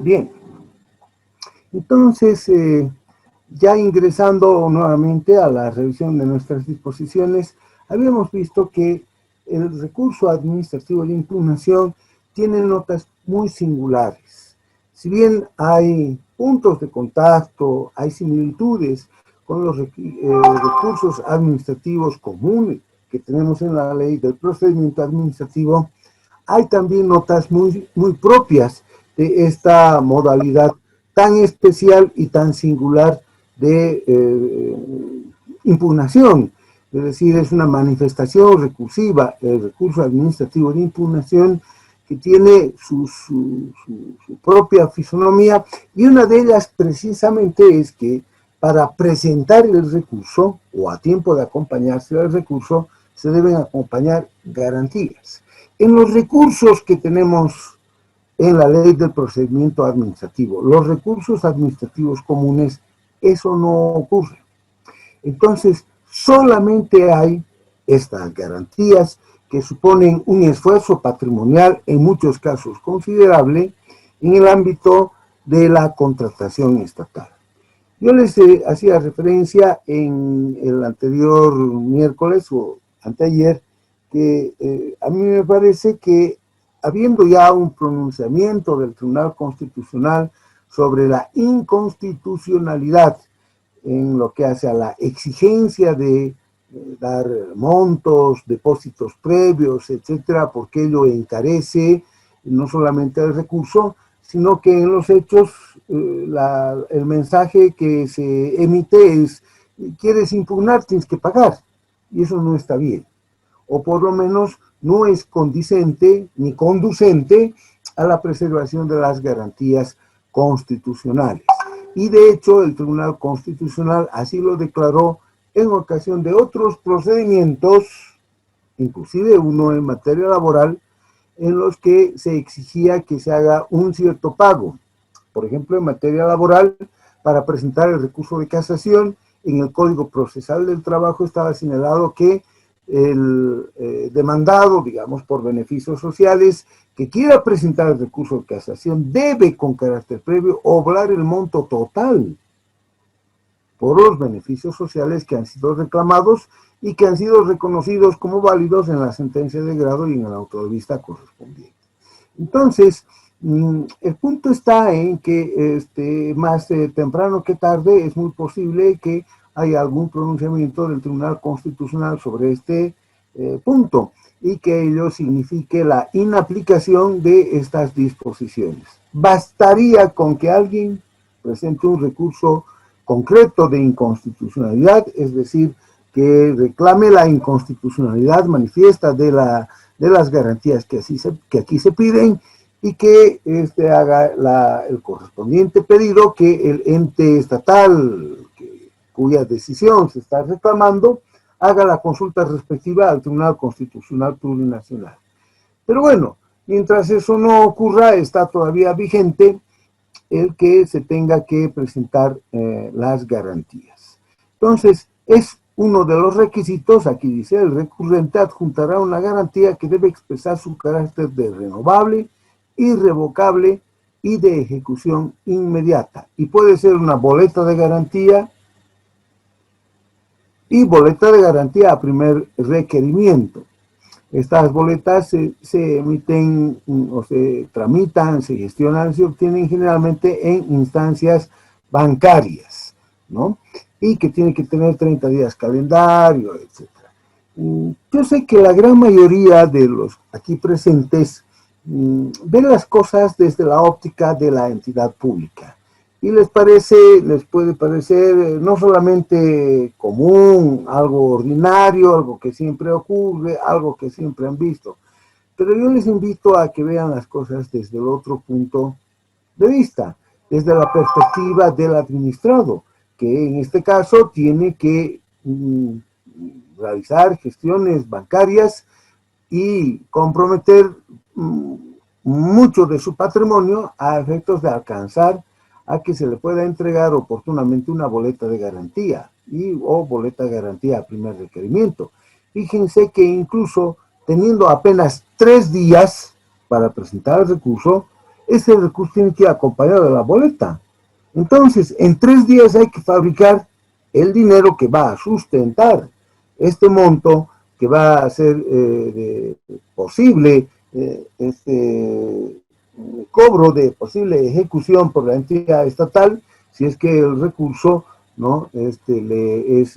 también. Entonces, ya ingresando nuevamente a la revisión de nuestras disposiciones, habíamos visto que el recurso administrativo de impugnación tiene notas muy singulares. Si bien hay puntos de contacto, hay similitudes con los recursos administrativos comunes que tenemos en la ley del procedimiento administrativo, hay también notas muy propias de esta modalidad tan especial y tan singular de impugnación. Es decir, es una manifestación recursiva, el recurso administrativo de impugnación, que tiene su propia fisonomía, y una de ellas precisamente es que para presentar el recurso, o a tiempo de acompañarse del recurso, se deben acompañar garantías. En los recursos que tenemos en la ley del procedimiento administrativo, los recursos administrativos comunes, eso no ocurre. Entonces, solamente hay estas garantías que suponen un esfuerzo patrimonial, en muchos casos considerable, en el ámbito de la contratación estatal. Yo les hacía referencia en el anterior miércoles o anteayer que a mí me parece que, habiendo ya un pronunciamiento del Tribunal Constitucional sobre la inconstitucionalidad en lo que hace a la exigencia de dar montos, depósitos previos, etcétera, porque ello encarece no solamente el recurso, sino que en los hechos el mensaje que se emite es: quieres impugnar, tienes que pagar, y eso no está bien, o por lo menos no es condicente ni conducente a la preservación de las garantías constitucionales. Y de hecho el Tribunal Constitucional así lo declaró en ocasión de otros procedimientos, inclusive uno en materia laboral, en los que se exigía que se haga un cierto pago. Por ejemplo, en materia laboral, para presentar el recurso de casación, en el Código Procesal del Trabajo estaba señalado que el demandado, digamos, por beneficios sociales, que quiera presentar el recurso de casación, debe con carácter previo obrar el monto total por los beneficios sociales que han sido reclamados y que han sido reconocidos como válidos en la sentencia de grado y en el auto de vista correspondiente. Entonces, el punto está en que más temprano que tarde es muy posible que haya algún pronunciamiento del Tribunal Constitucional sobre este punto, y que ello signifique la inaplicación de estas disposiciones. Bastaría con que alguien presente un recurso concreto de inconstitucionalidad, es decir, que reclame la inconstitucionalidad manifiesta de las garantías que aquí se piden, y que haga el correspondiente pedido, que el ente estatal cuya decisión se está reclamando haga la consulta respectiva al Tribunal Constitucional Plurinacional. Pero bueno, mientras eso no ocurra, está todavía vigente el que se tenga que presentar las garantías. Entonces, es uno de los requisitos. Aquí dice: el recurrente adjuntará una garantía que debe expresar su carácter de renovable, irrevocable y de ejecución inmediata. Y puede ser una boleta de garantía y boleta de garantía a primer requerimiento. Estas boletas se emiten o se tramitan, se gestionan, se obtienen generalmente en instancias bancarias, ¿no? Y que tienen que tener 30 días calendario, etc. Yo sé que la gran mayoría de los aquí presentes ven las cosas desde la óptica de la entidad pública, y les puede parecer no solamente común, algo ordinario, algo que siempre ocurre, algo que siempre han visto, pero yo les invito a que vean las cosas desde el otro punto de vista, desde la perspectiva del administrado, que en este caso tiene que realizar gestiones bancarias y comprometer mucho de su patrimonio a efectos de alcanzar a que se le pueda entregar oportunamente una boleta de garantía o boleta de garantía a primer requerimiento. Fíjense que incluso teniendo apenas 3 días para presentar el recurso, ese recurso tiene que ir acompañado de la boleta. Entonces, en 3 días hay que fabricar el dinero que va a sustentar este monto, que va a hacer posible este cobro de posible ejecución por la entidad estatal, si es que el recurso, ¿no?, le es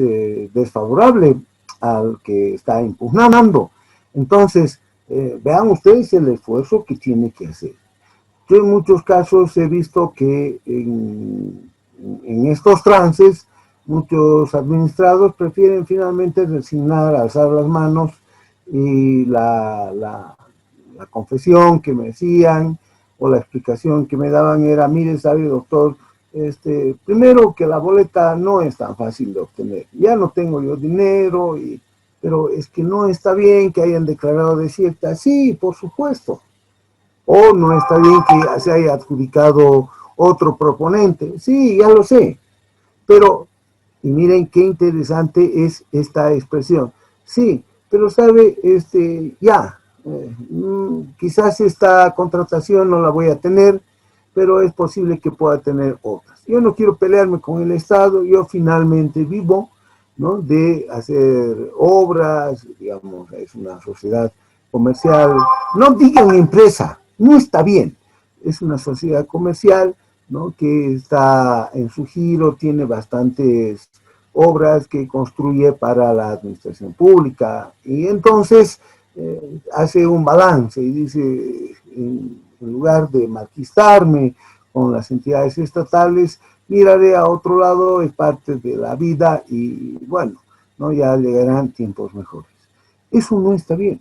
desfavorable al que está impugnando. Entonces, vean ustedes el esfuerzo que tiene que hacer. Yo en muchos casos he visto que en estos trances muchos administrados prefieren finalmente resignar, alzar las manos, y la confesión que me decían o la explicación que me daban era: mire, sabe, doctor, primero que la boleta no es tan fácil de obtener, ya no tengo yo dinero, pero es que no está bien que hayan declarado desierta. Sí, por supuesto. O no está bien que se haya adjudicado otro proponente. Sí, ya lo sé. Pero, y miren qué interesante es esta expresión. Sí, pero sabe, quizás esta contratación no la voy a tener, pero es posible que pueda tener otras. Yo no quiero pelearme con el Estado, yo finalmente vivo, ¿no?, de hacer obras, digamos, es una sociedad comercial, no digan empresa, no está bien, es una sociedad comercial, ¿no?, que está en su giro, tiene bastantes obras que construye para la administración pública, y entonces hace un balance y dice: en lugar de marquistarme con las entidades estatales, miraré a otro lado, es parte de la vida y bueno, ¿no?, ya llegarán tiempos mejores. Eso no está bien,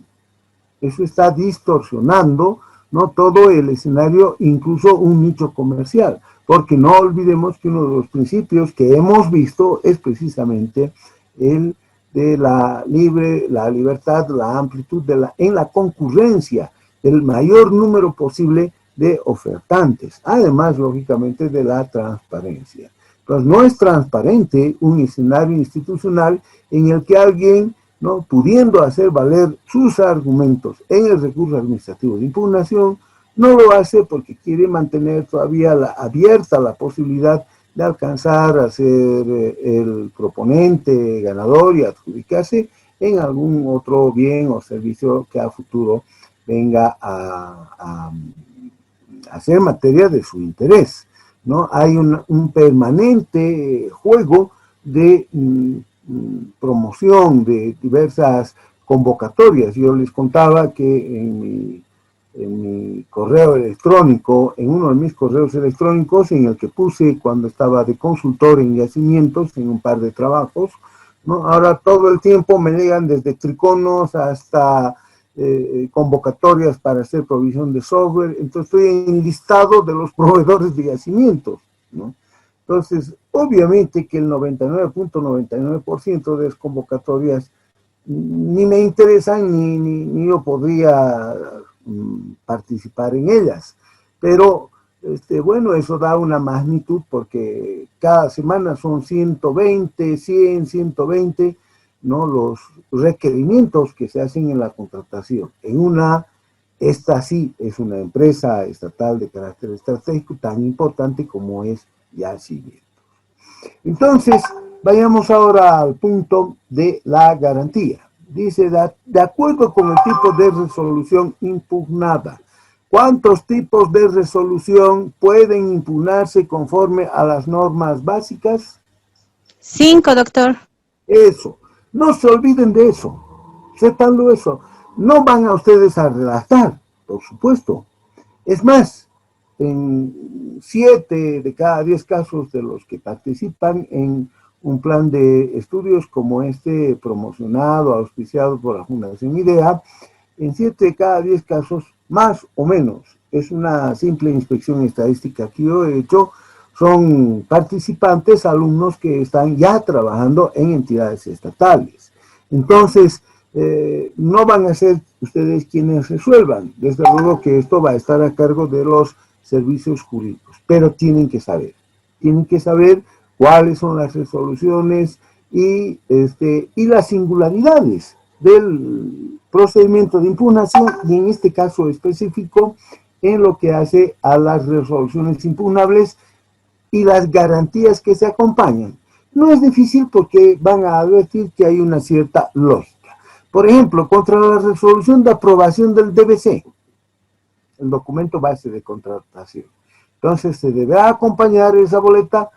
eso está distorsionando, ¿no?, todo el escenario, incluso un nicho comercial, porque no olvidemos que uno de los principios que hemos visto es precisamente el de la libertad, la amplitud en la concurrencia, el mayor número posible de ofertantes, además, lógicamente, de la transparencia. Entonces, no es transparente un escenario institucional en el que alguien, ¿no?, pudiendo hacer valer sus argumentos en el recurso administrativo de impugnación, no lo hace porque quiere mantener todavía abierta la posibilidad de alcanzar a ser el proponente ganador y adjudicarse en algún otro bien o servicio que a futuro venga a ser materia de su interés, ¿no? Hay un permanente juego de promoción de diversas convocatorias. Yo les contaba que en mi correo electrónico, en uno de mis correos electrónicos, en el que puse cuando estaba de consultor en yacimientos, en un par de trabajos, ¿no?, ahora todo el tiempo me llegan desde triconos hasta convocatorias para hacer provisión de software. Entonces estoy en listado de los proveedores de yacimientos, ¿no? Entonces, obviamente que el 99.99% de las convocatorias ni me interesan, ni yo podría participar en ellas. Pero, bueno, eso da una magnitud porque cada semana son 120, 100, 120, ¿no?, los requerimientos que se hacen en la contratación. Esta sí es una empresa estatal de carácter estratégico tan importante como es Yacimientos. Entonces, vayamos ahora al punto de la garantía. Dice: de acuerdo con el tipo de resolución impugnada, ¿cuántos tipos de resolución pueden impugnarse conforme a las normas básicas? 5, doctor. Eso. No se olviden de eso. Sépanlo eso. No van a ustedes a redactar, por supuesto. Es más, en 7 de cada 10 casos de los que participan en un plan de estudios como este, promocionado, auspiciado por la Fundación IDEA, en 7 de cada 10 casos, más o menos, es una simple inspección estadística que yo he hecho, son participantes, alumnos que están ya trabajando en entidades estatales. Entonces, no van a ser ustedes quienes resuelvan. Desde luego que esto va a estar a cargo de los servicios jurídicos, pero tienen que saber cuáles son las resoluciones y las singularidades del procedimiento de impugnación, y en este caso específico, en lo que hace a las resoluciones impugnables y las garantías que se acompañan. No es difícil porque van a advertir que hay una cierta lógica. Por ejemplo, contra la resolución de aprobación del DBC, el documento base de contratación. Entonces se deberá acompañar esa boleta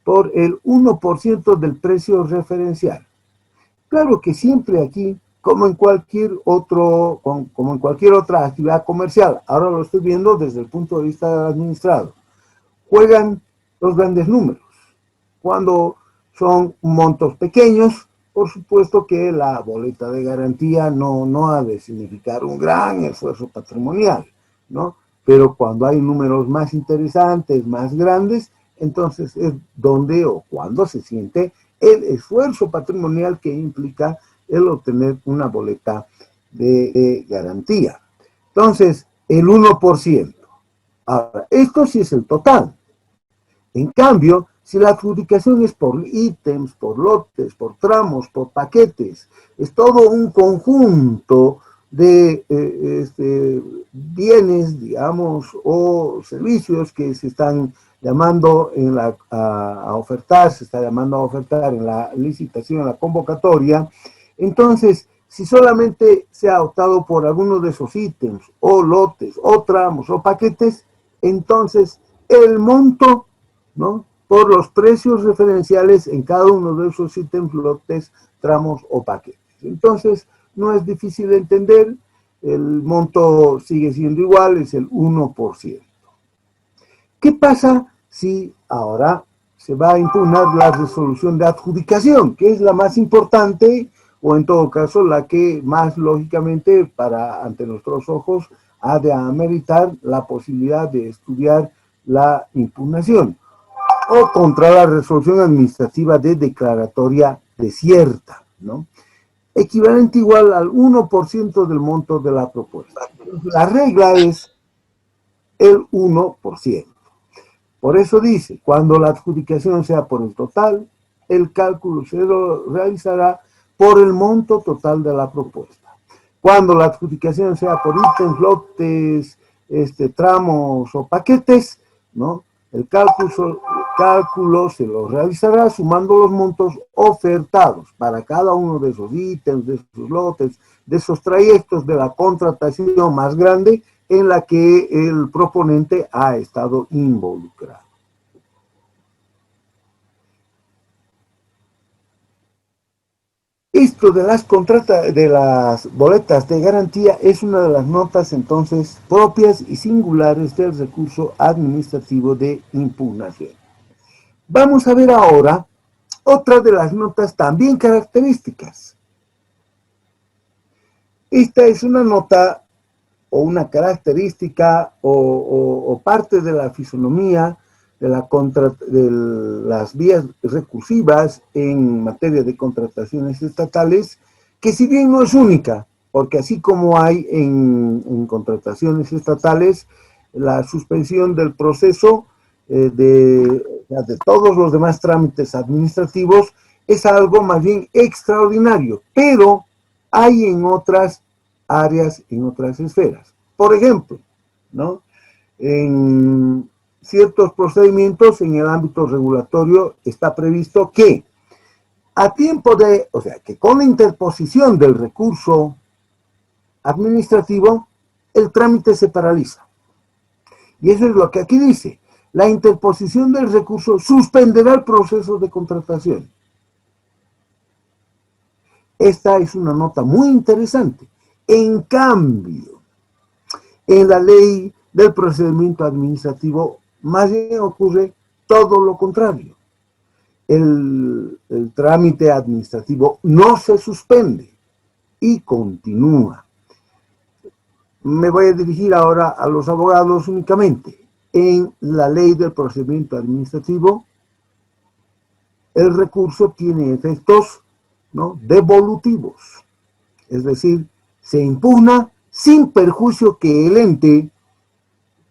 por el 1% del precio referencial. Claro que siempre aquí, como en cualquier otra actividad comercial, ahora lo estoy viendo desde el punto de vista del administrado, juegan los grandes números. Cuando son montos pequeños, por supuesto que la boleta de garantía no ha de significar un gran esfuerzo patrimonial, ¿no? Pero cuando hay números más interesantes, más grandes, entonces es donde o cuando se siente el esfuerzo patrimonial que implica el obtener una boleta de garantía. Entonces, el 1%. Ahora, esto sí es el total. En cambio, si la adjudicación es por ítems, por lotes, por tramos, por paquetes, es todo un conjunto de bienes, digamos, o servicios que se están llamando a ofertar, se está llamando a ofertar en la licitación, en la convocatoria. Entonces, si solamente se ha optado por alguno de esos ítems, o lotes, o tramos, o paquetes, entonces el monto, ¿no?, por los precios referenciales en cada uno de esos ítems, lotes, tramos o paquetes. Entonces, no es difícil de entender, el monto sigue siendo igual, es el 1%. ¿Qué pasa si ahora se va a impugnar la resolución de adjudicación, que es la más importante, o en todo caso la que más lógicamente ante nuestros ojos ha de ameritar la posibilidad de estudiar la impugnación, o contra la resolución administrativa de declaratoria desierta, ¿no?, equivalente igual al 1% del monto de la propuesta. La regla es el 1%. Por eso dice, cuando la adjudicación sea por el total, el cálculo se realizará por el monto total de la propuesta. Cuando la adjudicación sea por ítems, lotes, tramos o paquetes, ¿no?, el cálculo se lo realizará sumando los montos ofertados para cada uno de esos ítems, de esos lotes, de esos trayectos de la contratación más grande en la que el proponente ha estado involucrado. Esto de las boletas de garantía es una de las notas entonces propias y singulares del recurso administrativo de impugnación. Vamos a ver ahora otra de las notas también características. Esta es una nota o una característica o parte de la fisonomía de las vías recursivas en materia de contrataciones estatales, que si bien no es única, porque así como hay en contrataciones estatales la suspensión del proceso de todos los demás trámites administrativos, es algo más bien extraordinario, pero hay en otras áreas, en otras esferas. Por ejemplo, ¿no?, en ciertos procedimientos en el ámbito regulatorio está previsto que que con la interposición del recurso administrativo, el trámite se paraliza. Y eso es lo que aquí dice. La interposición del recurso suspenderá el proceso de contratación. Esta es una nota muy interesante. En cambio, en la ley del procedimiento administrativo, más bien ocurre todo lo contrario. El trámite administrativo no se suspende y continúa. Me voy a dirigir ahora a los abogados únicamente. En la ley del procedimiento administrativo, el recurso tiene efectos, ¿no?, devolutivos. Es decir, se impugna sin perjuicio que el ente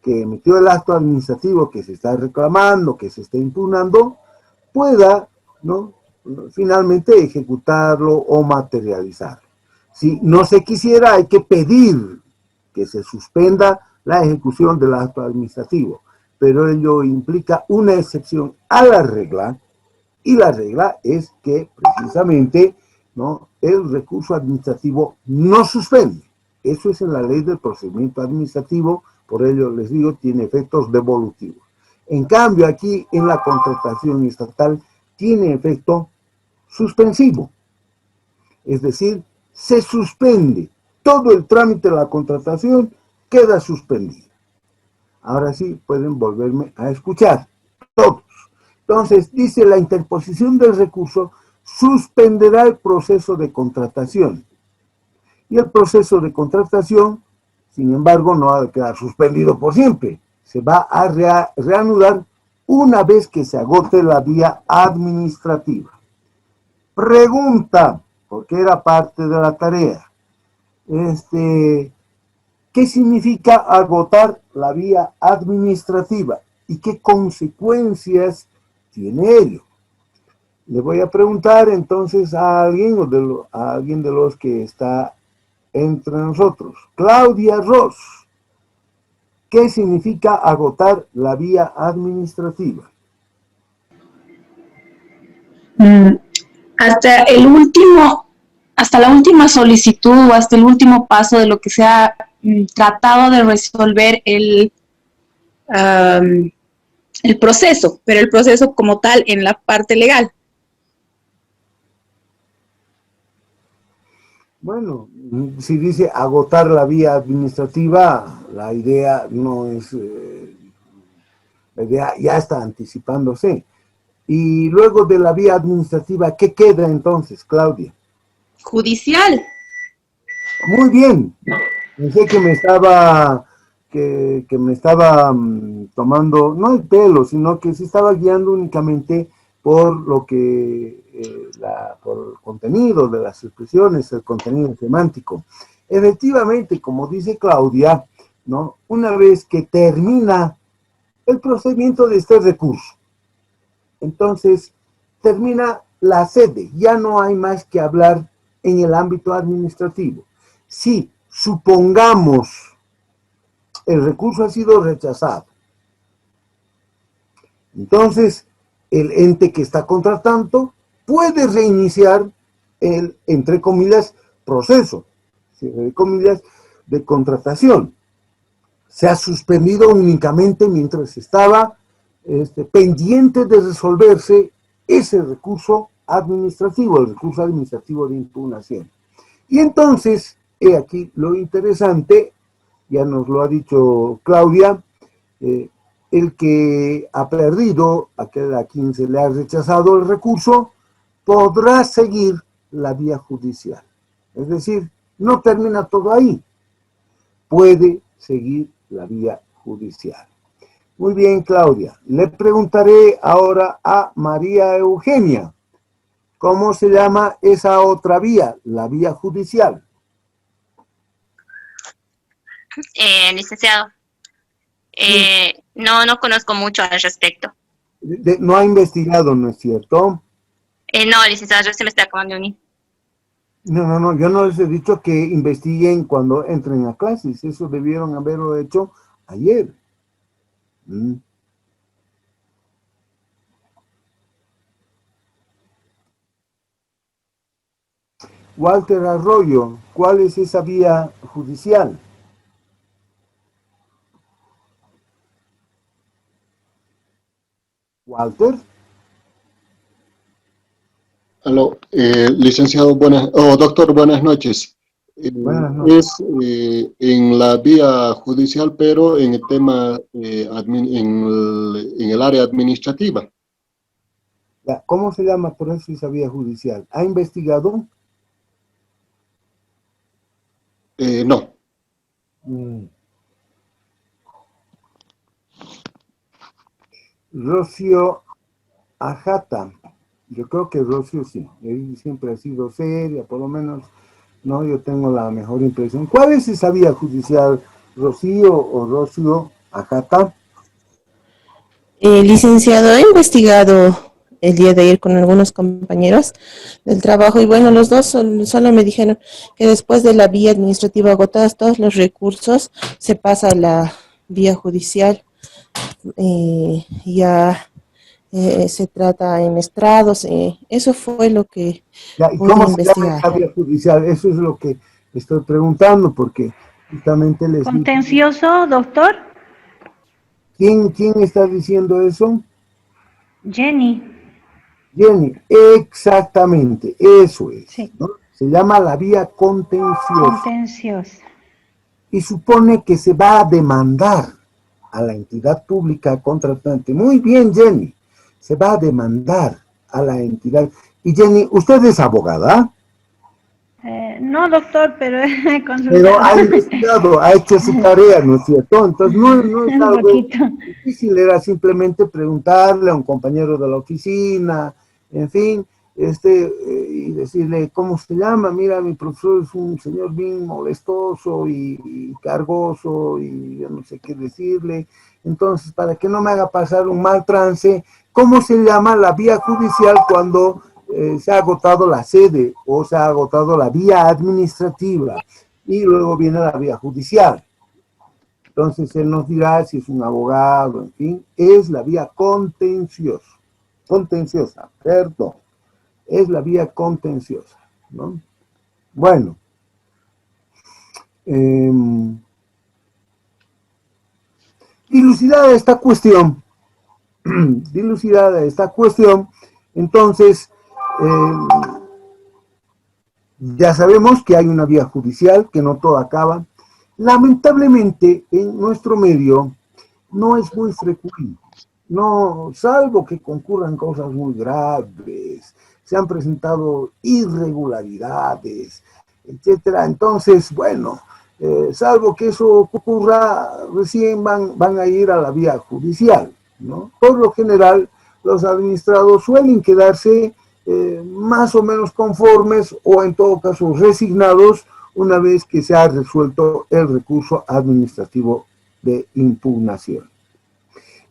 que emitió el acto administrativo que se está reclamando, que se está impugnando, pueda, ¿no?, finalmente ejecutarlo o materializarlo. Si no se quisiera, hay que pedir que se suspenda la ejecución del acto administrativo, pero ello implica una excepción a la regla, y la regla es que precisamente, ¿no?, el recurso administrativo no suspende. Eso es en la ley del procedimiento administrativo, por ello les digo, tiene efectos devolutivos. En cambio, aquí en la contratación estatal tiene efecto suspensivo, es decir, se suspende todo el trámite de la contratación, queda suspendido. Ahora sí pueden volverme a escuchar todos. Entonces, dice, la interposición del recurso suspenderá el proceso de contratación. Y el proceso de contratación, sin embargo, no ha de quedar suspendido por siempre. Se va a reanudar una vez que se agote la vía administrativa. Pregunta, porque era parte de la tarea. ¿Qué significa agotar la vía administrativa? ¿Y qué consecuencias tiene ello? Le voy a preguntar entonces a alguien, a alguien de los que está entre nosotros. Claudia Ross, ¿qué significa agotar la vía administrativa? Hasta la última solicitud o hasta el último paso de lo que se ha tratado de resolver el proceso, pero el proceso como tal en la parte legal. Bueno, si dice agotar la vía administrativa, la idea no es, la idea ya está anticipándose. Y luego de la vía administrativa, ¿qué queda entonces, Claudia? Judicial. Muy bien. Pensé que me estaba, tomando, no el pelo, sino que se estaba guiando únicamente por lo que, por el contenido de las expresiones, el contenido semántico. Efectivamente, como dice Claudia, ¿no?, una vez que termina el procedimiento de este recurso, entonces termina la sede, ya no hay más que hablar en el ámbito administrativo. Si supongamos el recurso ha sido rechazado, entonces el ente que está contratando puede reiniciar el, entre comillas, proceso, entre comillas, de contratación. Se ha suspendido únicamente mientras estaba pendiente de resolverse ese recurso administrativo, el recurso administrativo de impugnación. Y entonces, he aquí lo interesante, ya nos lo ha dicho Claudia, el que ha perdido, aquel a quien se le ha rechazado el recurso, podrá seguir la vía judicial. Es decir, no termina todo ahí, puede seguir la vía judicial. Muy bien, Claudia. Le preguntaré ahora a María Eugenia, ¿cómo se llama esa otra vía, la vía judicial? Licenciado, no conozco mucho al respecto. No ha investigado, ¿no es cierto? No, licenciado, yo se me está acabando de unir. No, yo no les he dicho que investiguen cuando entren a clases, eso debieron haberlo hecho ayer. Walter Arroyo, ¿cuál es esa vía judicial? Walter. Aló, licenciado, doctor, buenas noches. Buenas noches. Es en la vía judicial, pero en el tema, en el área administrativa. ¿Cómo se llama por eso esa vía judicial? ¿Ha investigado? No. Rocío Ajata. Yo creo que Rocío sí. Él siempre ha sido seria, por lo menos, no, yo tengo la mejor impresión. ¿Cuál es esa vía judicial, Rocío o Rocío Ajata? Licenciado, he investigado el día de ayer con algunos compañeros del trabajo y bueno, los dos solo me dijeron que después de la vía administrativa agotadas todos los recursos, se pasa a la vía judicial. Ya se trata en estrados, eso fue lo que Ya, ¿y pude cómo se llama investigar. esta vía judicial? Eso es lo que estoy preguntando, porque justamente les dije, Contencioso, doctor. ¿quién está diciendo eso? Jenny. Jenny, exactamente, eso es, Sí, ¿no? Se llama la vía contenciosa contencioso. y supone que se va a demandar a la entidad pública contratante. Muy bien, Jenny, se va a demandar a la entidad. Y Jenny, ¿usted es abogada? No, doctor, pero he Pero consultado ha investigado, ha hecho su tarea, ¿no es cierto? Entonces no es un algo poquito. difícil, era simplemente preguntarle a un compañero de la oficina, en fin, y decirle cómo se llama. Mira, mi profesor es un señor bien molestoso y cargoso y yo no sé qué decirle. Entonces, para que no me haga pasar un mal trance, ¿cómo se llama la vía judicial cuando se ha agotado la sede o se ha agotado la vía administrativa y luego viene la vía judicial? Entonces él nos dirá si es un abogado, en fin, es la vía contenciosa, perdón, es la vía contenciosa, ¿no? Bueno, dilucidada esta cuestión, entonces ya sabemos que hay una vía judicial, que no todo acaba. Lamentablemente, en nuestro medio no es muy frecuente, no, salvo que concurran cosas muy graves, se han presentado irregularidades, etcétera. Entonces, bueno, salvo que eso ocurra, recién van a ir a la vía judicial, ¿no? Por lo general, los administrados suelen quedarse más o menos conformes o en todo caso resignados una vez que se ha resuelto el recurso administrativo de impugnación.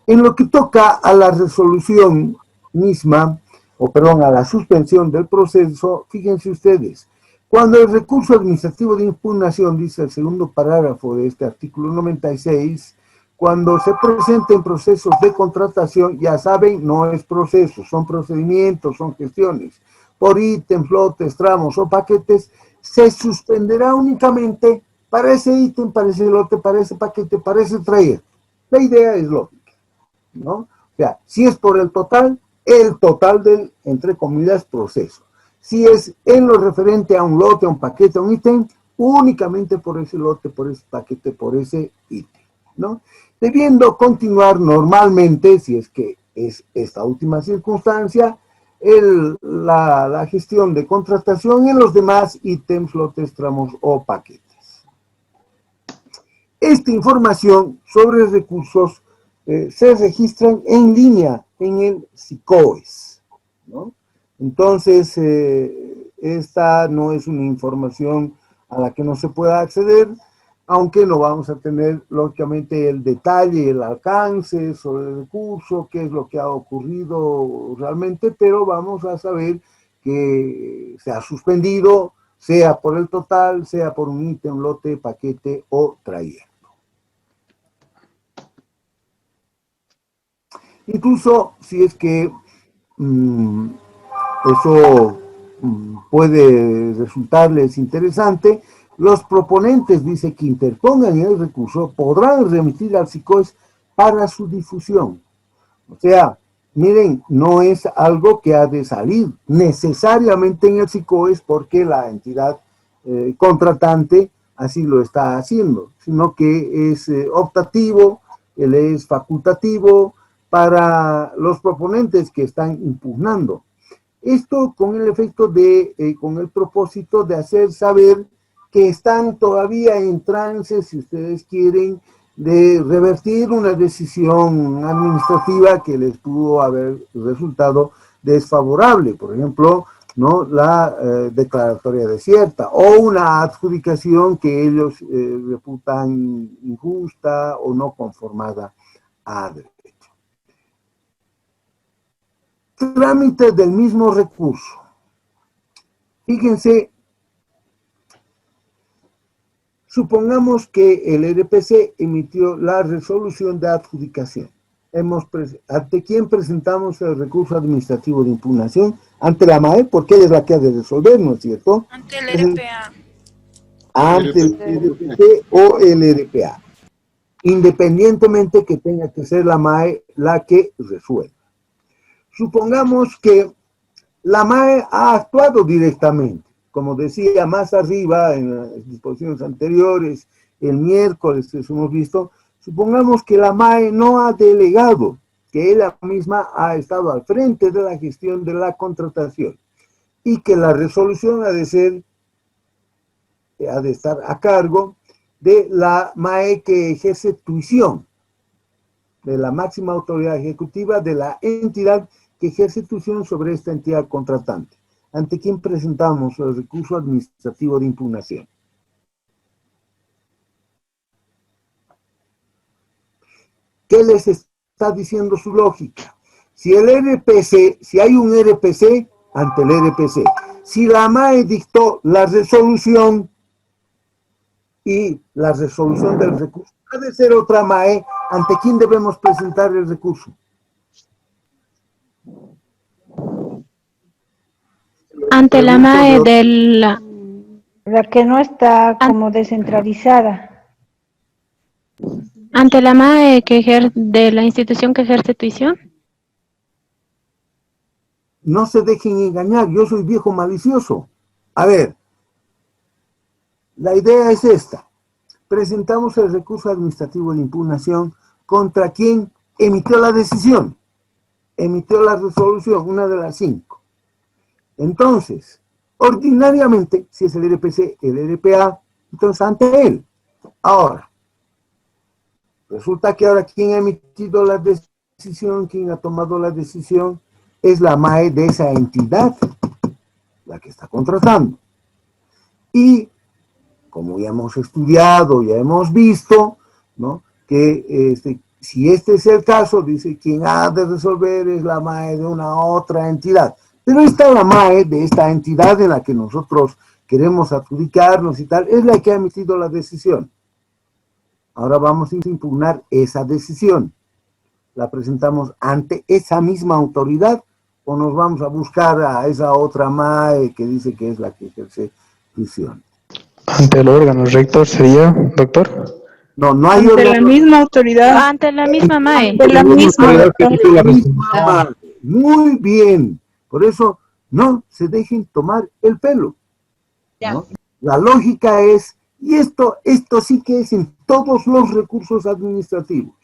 En lo que toca a la resolución misma, o perdón, a la suspensión del proceso, fíjense ustedes, cuando el recurso administrativo de impugnación, dice el segundo parágrafo de este artículo 96, cuando se presenten procesos de contratación, ya saben, no es proceso, son procedimientos, son gestiones, por ítems, lotes, tramos o paquetes, se suspenderá únicamente para ese ítem, para ese lote, para ese paquete, para ese trayecto. La idea es lógica, ¿no? O sea, si es por el total del, entre comillas, proceso. Si es en lo referente a un lote, a un paquete, a un ítem, únicamente por ese lote, por ese paquete, por ese ítem, ¿no? Debiendo continuar normalmente, si es que es esta última circunstancia, la gestión de contratación en los demás ítems, lotes, tramos o paquetes. Esta información sobre recursos se registran en línea en el SICOES, ¿no? Entonces, esta no es una información a la que no se pueda acceder, aunque no vamos a tener, lógicamente, el detalle, el alcance sobre el recurso, qué es lo que ha ocurrido realmente, pero vamos a saber que se ha suspendido, sea por el total, sea por un ítem, lote, paquete o trayecto. Incluso si es que eso puede resultarles interesante, los proponentes, dice, que interpongan el recurso podrán remitir al SICOES para su difusión. O sea, miren, no es algo que ha de salir necesariamente en el SICOES porque la entidad contratante así lo está haciendo, sino que es optativo, él es facultativo para los proponentes que están impugnando. Esto con el efecto con el propósito de hacer saber que están todavía en trance, si ustedes quieren, de revertir una decisión administrativa que les pudo haber resultado desfavorable. Por ejemplo, ¿no? La declaratoria desierta o una adjudicación que ellos reputan injusta o no conformada a derecho. Trámite del mismo recurso. Fíjense, supongamos que el RPC emitió la resolución de adjudicación. ¿Ante quién presentamos el recurso administrativo de impugnación? Ante la MAE, porque ella es la que ha de resolver, ¿no es cierto? Ante el RPA. Ante el RPC o el RPA. Independientemente que tenga que ser la MAE la que resuelva. Supongamos que la MAE ha actuado directamente. Como decía más arriba en las disposiciones anteriores, el miércoles que hemos visto, supongamos que la MAE no ha delegado, que ella misma ha estado al frente de la gestión de la contratación y que la resolución ha de estar a cargo de la MAE que ejerce tuición, de la máxima autoridad ejecutiva de la entidad que ejerce tuición sobre esta entidad contratante. ¿Ante quién presentamos el recurso administrativo de impugnación? ¿Qué les está diciendo su lógica? Si hay un RPC, ante el RPC. Si la MAE dictó la resolución y la resolución del recurso ha de ser otra MAE, ¿ante quién debemos presentar el recurso? Ante la MAE de la... La que no está como descentralizada. Ante la MAE de la institución que ejerce tuición. No se dejen engañar, yo soy viejo malicioso. A ver, la idea es esta. Presentamos el recurso administrativo de impugnación contra quien emitió la decisión, emitió la resolución, una de las 5. Entonces, ordinariamente, si es el RPC, el RPA, entonces ante él. Ahora, resulta que ahora quien ha emitido la decisión, quien ha tomado la decisión, es la MAE de esa entidad, la que está contratando. Y, como ya hemos estudiado, ya hemos visto, ¿no?, que si este es el caso, dice, quien ha de resolver es la MAE de una otra entidad. Pero esta la MAE de esta entidad en la que nosotros queremos adjudicarnos y tal, es la que ha emitido la decisión. Ahora vamos a impugnar esa decisión. ¿La presentamos ante esa misma autoridad o nos vamos a buscar a esa otra MAE que dice que es la que ejerce tuición? Ante el órgano rector sería, doctor. No, no hay Ante la misma autoridad. Ante la misma MAE. Ante la misma. Muy bien. Por eso, no se dejen tomar el pelo, ¿no? La lógica es, y esto sí que es en todos los recursos administrativos.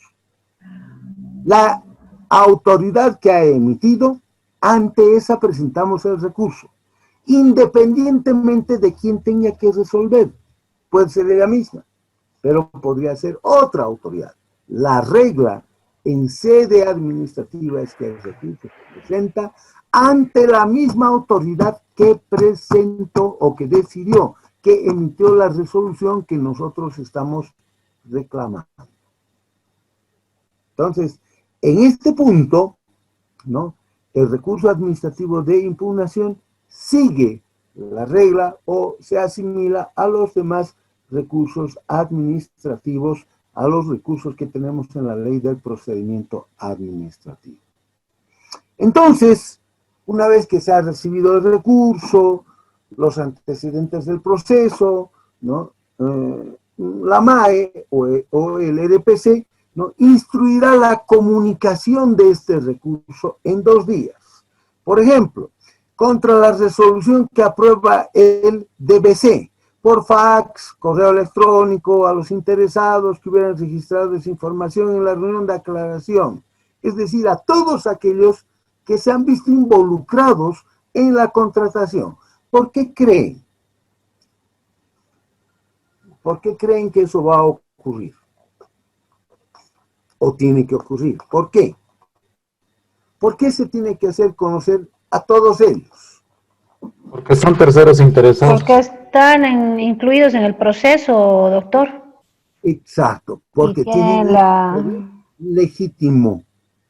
La autoridad que ha emitido, ante esa presentamos el recurso, independientemente de quién tenga que resolver. Puede ser ella misma, pero podría ser otra autoridad. La regla en sede administrativa es que el recurso se presenta ante la misma autoridad que presentó o que decidió, que emitió la resolución que nosotros estamos reclamando. Entonces, en este punto, ¿no?, el recurso administrativo de impugnación sigue la regla o se asimila a los demás recursos administrativos, a los recursos que tenemos en la ley del procedimiento administrativo. Entonces, una vez que se ha recibido el recurso, los antecedentes del proceso, ¿no?, la MAE o el RPC, ¿no?, instruirá la comunicación de este recurso en 2 días. Por ejemplo, contra la resolución que aprueba el DBC, por fax, correo electrónico, a los interesados que hubieran registrado esa información en la reunión de aclaración, es decir, a todos aquellos que se han visto involucrados en la contratación. ¿Por qué creen? ¿Por qué creen que eso va a ocurrir? ¿O tiene que ocurrir? ¿Por qué? ¿Por qué se tiene que hacer conocer a todos ellos? Porque son terceros interesados. Porque están incluidos en el proceso, doctor. Exacto, porque tienen tienen legítimo.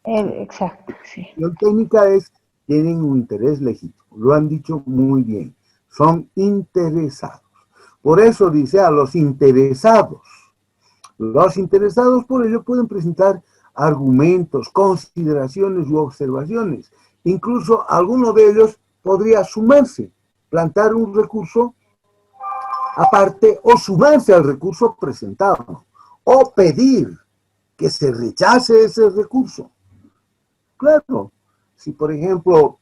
Exacto, sí. La técnica es tienen un interés legítimo. Lo han dicho muy bien. Son interesados. Por eso dice a los interesados. Los interesados por ello pueden presentar argumentos, consideraciones u observaciones. Incluso alguno de ellos podría sumarse, plantar un recurso aparte o sumarse al recurso presentado o pedir que se rechace ese recurso. Claro, si por ejemplo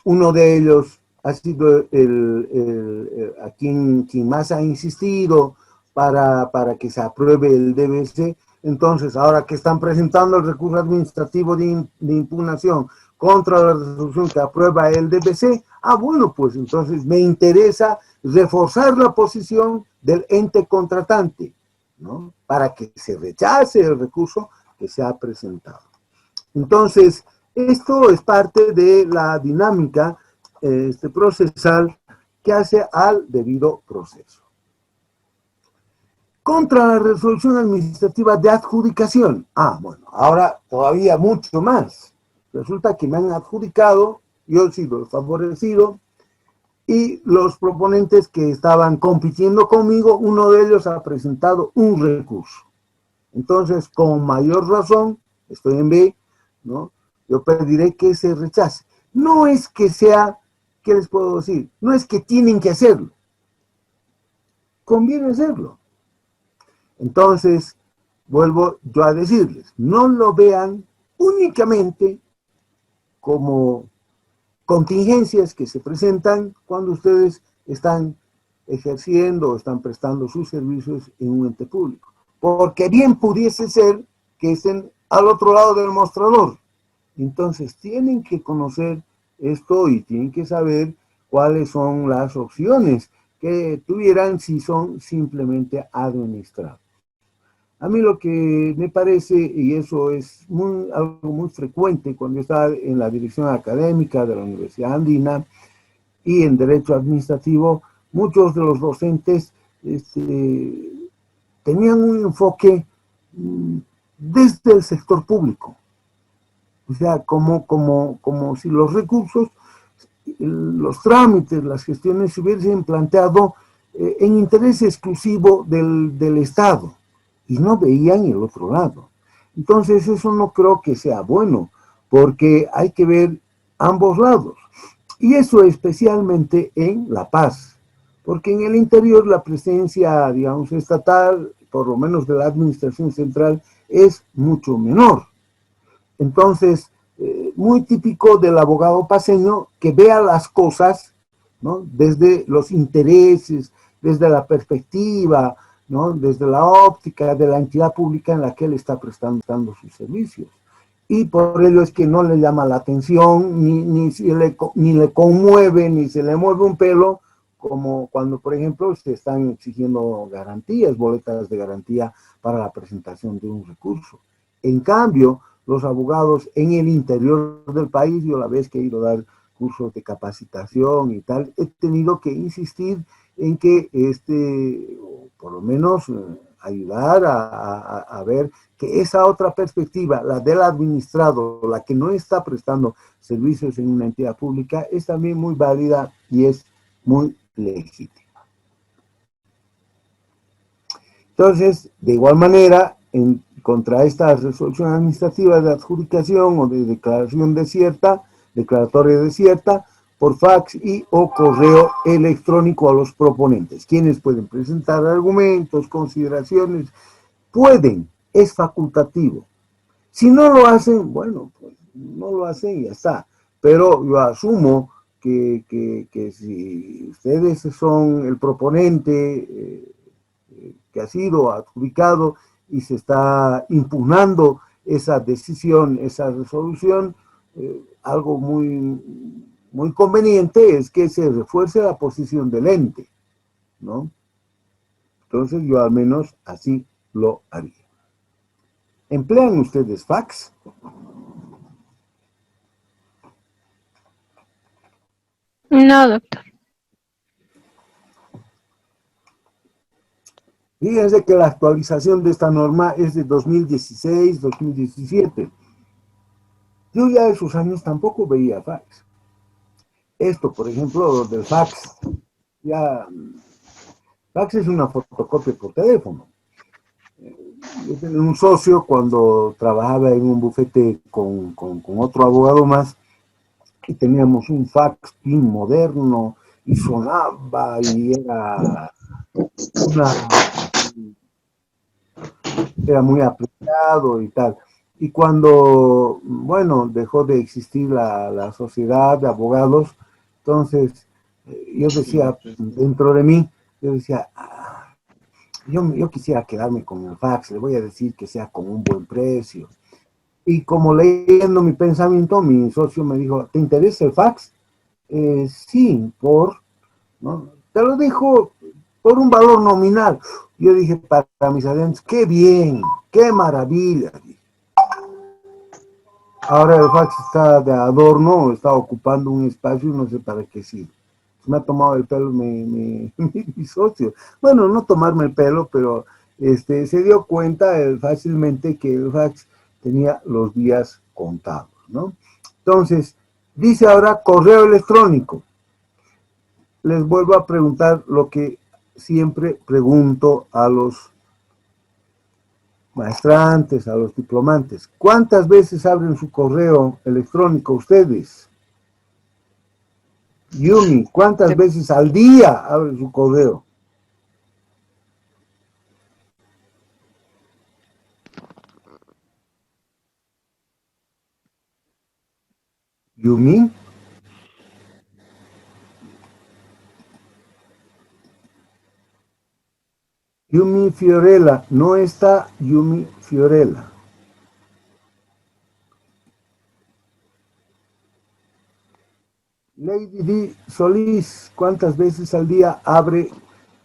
uno de ellos ha sido a quien más ha insistido para que se apruebe el DBC, entonces ahora que están presentando el recurso administrativo de impugnación contra la resolución que aprueba el DBC, bueno, pues entonces me interesa reforzar la posición del ente contratante, ¿no? Para que se rechace el recurso que se ha presentado. Entonces, esto es parte de la dinámica procesal que hace al debido proceso. Contra la resolución administrativa de adjudicación. Bueno, ahora todavía mucho más. Resulta que me han adjudicado, yo he sido el favorecido, y los proponentes que estaban compitiendo conmigo, uno de ellos ha presentado un recurso. Entonces, con mayor razón, estoy en B, ¿no? Yo pediré que se rechace. No es que sea, ¿qué les puedo decir? No es que tienen que hacerlo. Conviene hacerlo. Entonces, vuelvo yo a decirles, no lo vean únicamente como contingencias que se presentan cuando ustedes están ejerciendo o están prestando sus servicios en un ente público. Porque bien pudiese ser que estén al otro lado del mostrador. Entonces tienen que conocer esto y tienen que saber cuáles son las opciones que tuvieran si son simplemente administrados. A mí lo que me parece, y eso es algo muy frecuente cuando yo estaba en la dirección académica de la Universidad Andina y en Derecho Administrativo, muchos de los docentes tenían un enfoque desde el sector público. O sea, como si los recursos, los trámites, las gestiones se hubiesen planteado en interés exclusivo del Estado y no veían el otro lado. Entonces eso no creo que sea bueno, porque hay que ver ambos lados. Y eso especialmente en La Paz, porque en el interior la presencia, digamos, estatal, por lo menos de la administración central, es mucho menor. Entonces, muy típico del abogado paceño que vea las cosas, ¿no? Desde los intereses, desde la perspectiva, ¿no? Desde la óptica de la entidad pública en la que él está prestando sus servicios. Y por ello es que no le llama la atención, ni le conmueve, ni se le mueve un pelo, como cuando, por ejemplo, se están exigiendo garantías, boletas de garantía para la presentación de un recurso. En cambio, los abogados en el interior del país, yo la vez que he ido a dar cursos de capacitación y tal, he tenido que insistir en que por lo menos ayudar a ver que esa otra perspectiva, la del administrado, la que no está prestando servicios en una entidad pública, es también muy válida y es muy legítima. Entonces, de igual manera, contra esta resolución administrativa de adjudicación o de declaración desierta, declaratoria desierta, por fax y o correo electrónico a los proponentes, quienes pueden presentar argumentos, consideraciones, pueden, es facultativo. Si no lo hacen, bueno, pues no lo hacen y ya está. Pero yo asumo que si ustedes son el proponente que ha sido adjudicado y se está impugnando esa decisión, esa resolución, algo muy conveniente es que se refuerce la posición del ente, ¿no? Entonces yo al menos así lo haría. ¿Emplean ustedes fax? No, doctor. Fíjense que la actualización de esta norma es de 2016, 2017. Yo ya esos años tampoco veía fax. esto, por ejemplo, del fax. Ya, fax es una fotocopia por teléfono. Yo tenía un socio cuando trabajaba en un bufete con otro abogado más y teníamos un fax bien moderno y sonaba y era muy apreciado y tal. Y cuando, bueno, dejó de existir la sociedad de abogados, entonces yo decía, dentro de mí, yo decía, yo quisiera quedarme con el fax, le voy a decir que sea con un buen precio. Y como leyendo mi pensamiento, mi socio me dijo, ¿te interesa el fax? Sí, ¿no? Te lo dijo por un valor nominal. Yo dije para mis adentros, qué bien, qué maravilla. Ahora el fax está de adorno, está ocupando un espacio y no sé para qué sirve. Me ha tomado el pelo mi socio. Bueno, no tomarme el pelo, pero se dio cuenta fácilmente que el fax tenía los días contados, ¿no? Entonces, dice ahora correo electrónico. Les vuelvo a preguntar lo que siempre pregunto a los maestrantes, a los diplomantes. ¿Cuántas veces abren su correo electrónico ustedes? Yumi, ¿cuántas veces al día abren su correo? Yumi. Yumi Fiorella, no está Yumi Fiorella. Lady D. Solís, ¿cuántas veces al día abre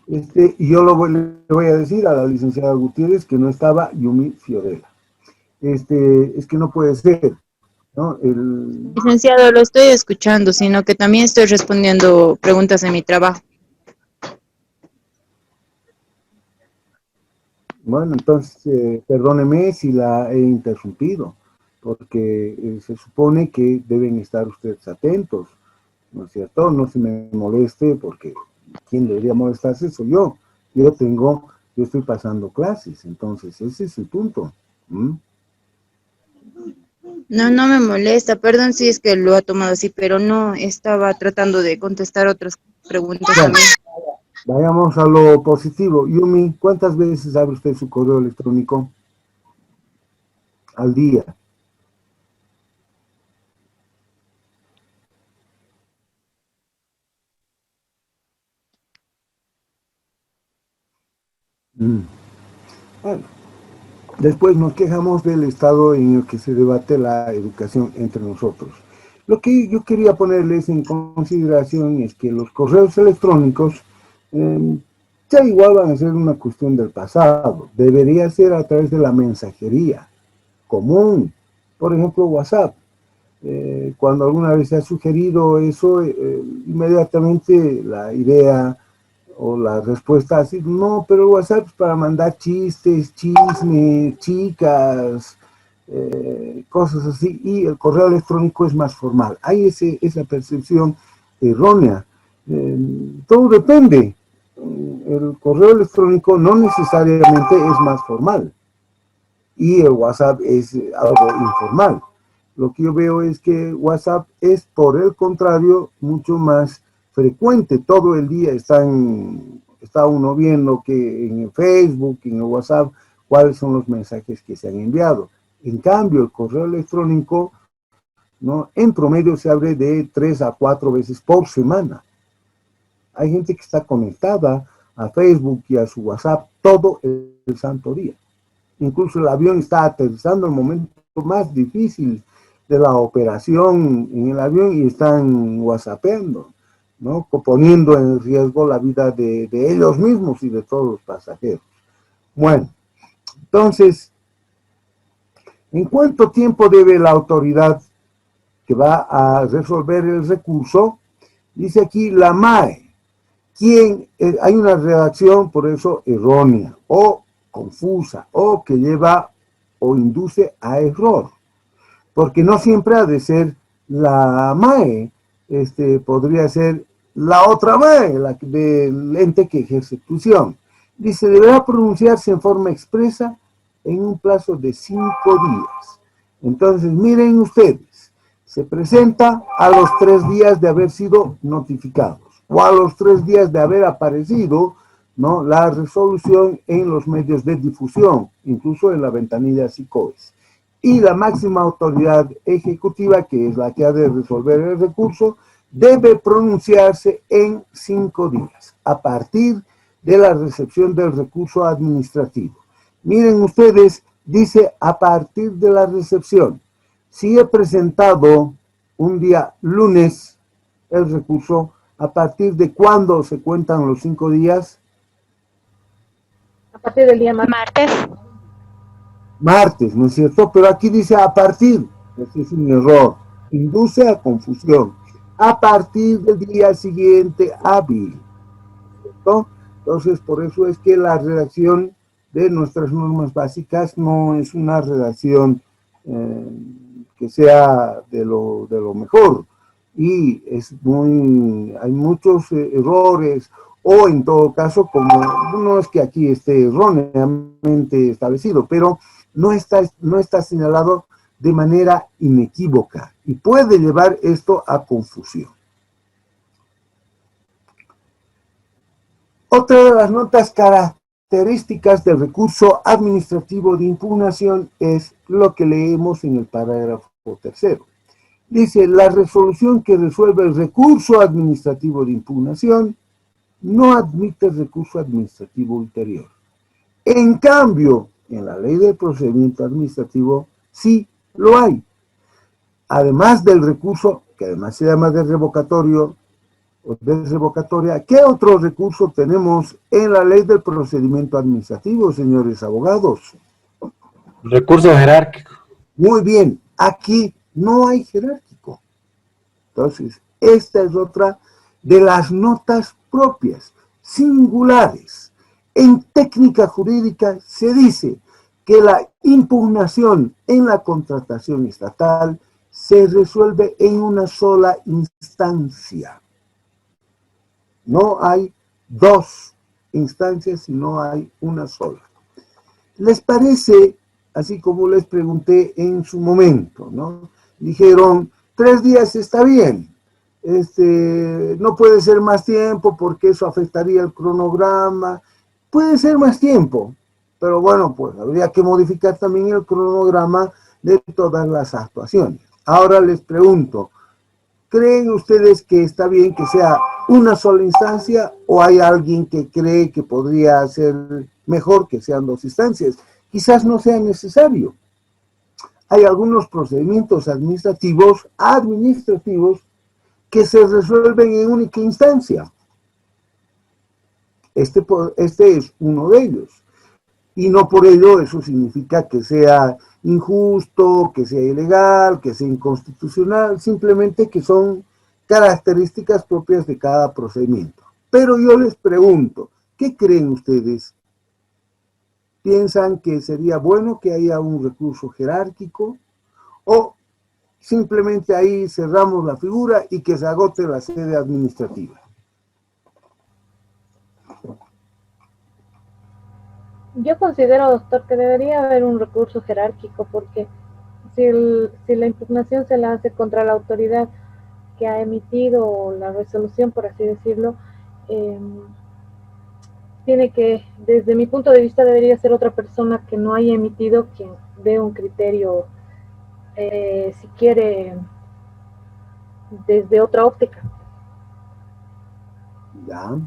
y yo le voy a decir a la licenciada Gutiérrez que no estaba Yumi Fiorella. Es que no puede ser, ¿no? Licenciado, lo estoy escuchando, sino que también estoy respondiendo preguntas en mi trabajo. Bueno, entonces, perdóneme si la he interrumpido, porque se supone que deben estar ustedes atentos, ¿no es cierto? No se me moleste, porque quien debería molestarse soy yo. Yo estoy pasando clases, entonces ese es el punto. No me molesta, perdón si es que lo ha tomado así, pero no, estaba tratando de contestar otras preguntas también. Vayamos a lo positivo. Yumi, ¿cuántas veces abre usted su correo electrónico al día? Bueno, después nos quejamos del estado en el que se debate la educación entre nosotros. Lo que yo quería ponerles en consideración es que los correos electrónicos ya igual van a ser una cuestión del pasado. Debería ser a través de la mensajería común, por ejemplo WhatsApp. Cuando alguna vez se ha sugerido eso, inmediatamente la idea o la respuesta ha sido, no, pero WhatsApp es para mandar chistes, chismes, chicas, cosas así, y el correo electrónico es más formal. Hay esa percepción errónea. Todo depende. El correo electrónico no necesariamente es más formal y el WhatsApp es algo informal. Lo que yo veo es que WhatsApp es, por el contrario, mucho más frecuente. Todo el día está uno viendo que en el Facebook, en el WhatsApp, cuáles son los mensajes que se han enviado. En cambio, el correo electrónico, ¿no? En promedio se abre de 3 a 4 veces por semana. Hay gente que está conectada a Facebook y a su WhatsApp todo el santo día. Incluso el avión está aterrizando en el momento más difícil de la operación en el avión y están whatsappeando, ¿no? Poniendo en riesgo la vida de ellos mismos y de todos los pasajeros. Bueno, entonces, ¿en cuánto tiempo debe la autoridad que va a resolver el recurso? Dice aquí la MAE. Hay una redacción, por eso, errónea, o confusa, o que lleva o induce a error. Porque no siempre ha de ser la MAE podría ser la otra vez, la del ente que ejerce tuición. Dice, deberá pronunciarse en forma expresa en un plazo de 5 días. Entonces, miren ustedes, se presenta a los 3 días de haber sido notificados o a los 3 días de haber aparecido, ¿no?, la resolución en los medios de difusión, incluso en la ventanilla SICOES. Y la máxima autoridad ejecutiva, que es la que ha de resolver el recurso, debe pronunciarse en 5 días, a partir de la recepción del recurso administrativo. Miren ustedes, dice a partir de la recepción. Si he presentado un día lunes el recurso, ¿a partir de cuándo se cuentan los 5 días? A partir del día martes. Martes, ¿no es cierto? Pero aquí dice a partir, este es un error, induce a confusión. A partir del día siguiente hábil, ¿cierto? Entonces, por eso es que la redacción de nuestras normas básicas no es una redacción que sea de lo mejor, y hay muchos errores, o en todo caso, como no es que aquí esté erróneamente establecido, pero no está señalado de manera inequívoca, y puede llevar esto a confusión. Otra de las notas características del recurso administrativo de impugnación es lo que leemos en el parágrafo 3. Dice, la resolución que resuelve el recurso administrativo de impugnación no admite recurso administrativo ulterior. En cambio, en la ley del procedimiento administrativo sí lo hay. Además del recurso, que además se llama de revocatorio o de revocatoria, ¿qué otro recurso tenemos en la ley del procedimiento administrativo, señores abogados? Recurso jerárquico. Muy bien, aquí no hay jerárquico. Entonces, esta es otra de las notas propias, singulares. En técnica jurídica se dice que la impugnación en la contratación estatal se resuelve en una sola instancia. No hay 2 instancias, sino hay una sola. ¿Les parece, así como les pregunté en su momento, ¿no? Dijeron, 3 días está bien, no puede ser más tiempo porque eso afectaría el cronograma. Puede ser más tiempo, pero bueno, pues habría que modificar también el cronograma de todas las actuaciones. Ahora les pregunto, ¿creen ustedes que está bien que sea una sola instancia o hay alguien que cree que podría ser mejor que sean 2 instancias? Quizás no sea necesario. Hay algunos procedimientos administrativos que se resuelven en única instancia. Este es uno de ellos. Y no por ello eso significa que sea injusto, que sea ilegal, que sea inconstitucional, simplemente que son características propias de cada procedimiento. Pero yo les pregunto, ¿qué creen ustedes? ¿Piensan que sería bueno que haya un recurso jerárquico? ¿O simplemente ahí cerramos la figura y que se agote la sede administrativa? Yo considero, doctor, que debería haber un recurso jerárquico, porque si la impugnación se la hace contra la autoridad que ha emitido la resolución, por así decirlo, tiene que, desde mi punto de vista, debería ser otra persona que no haya emitido quien dé un criterio, si quiere, desde otra óptica. Ya.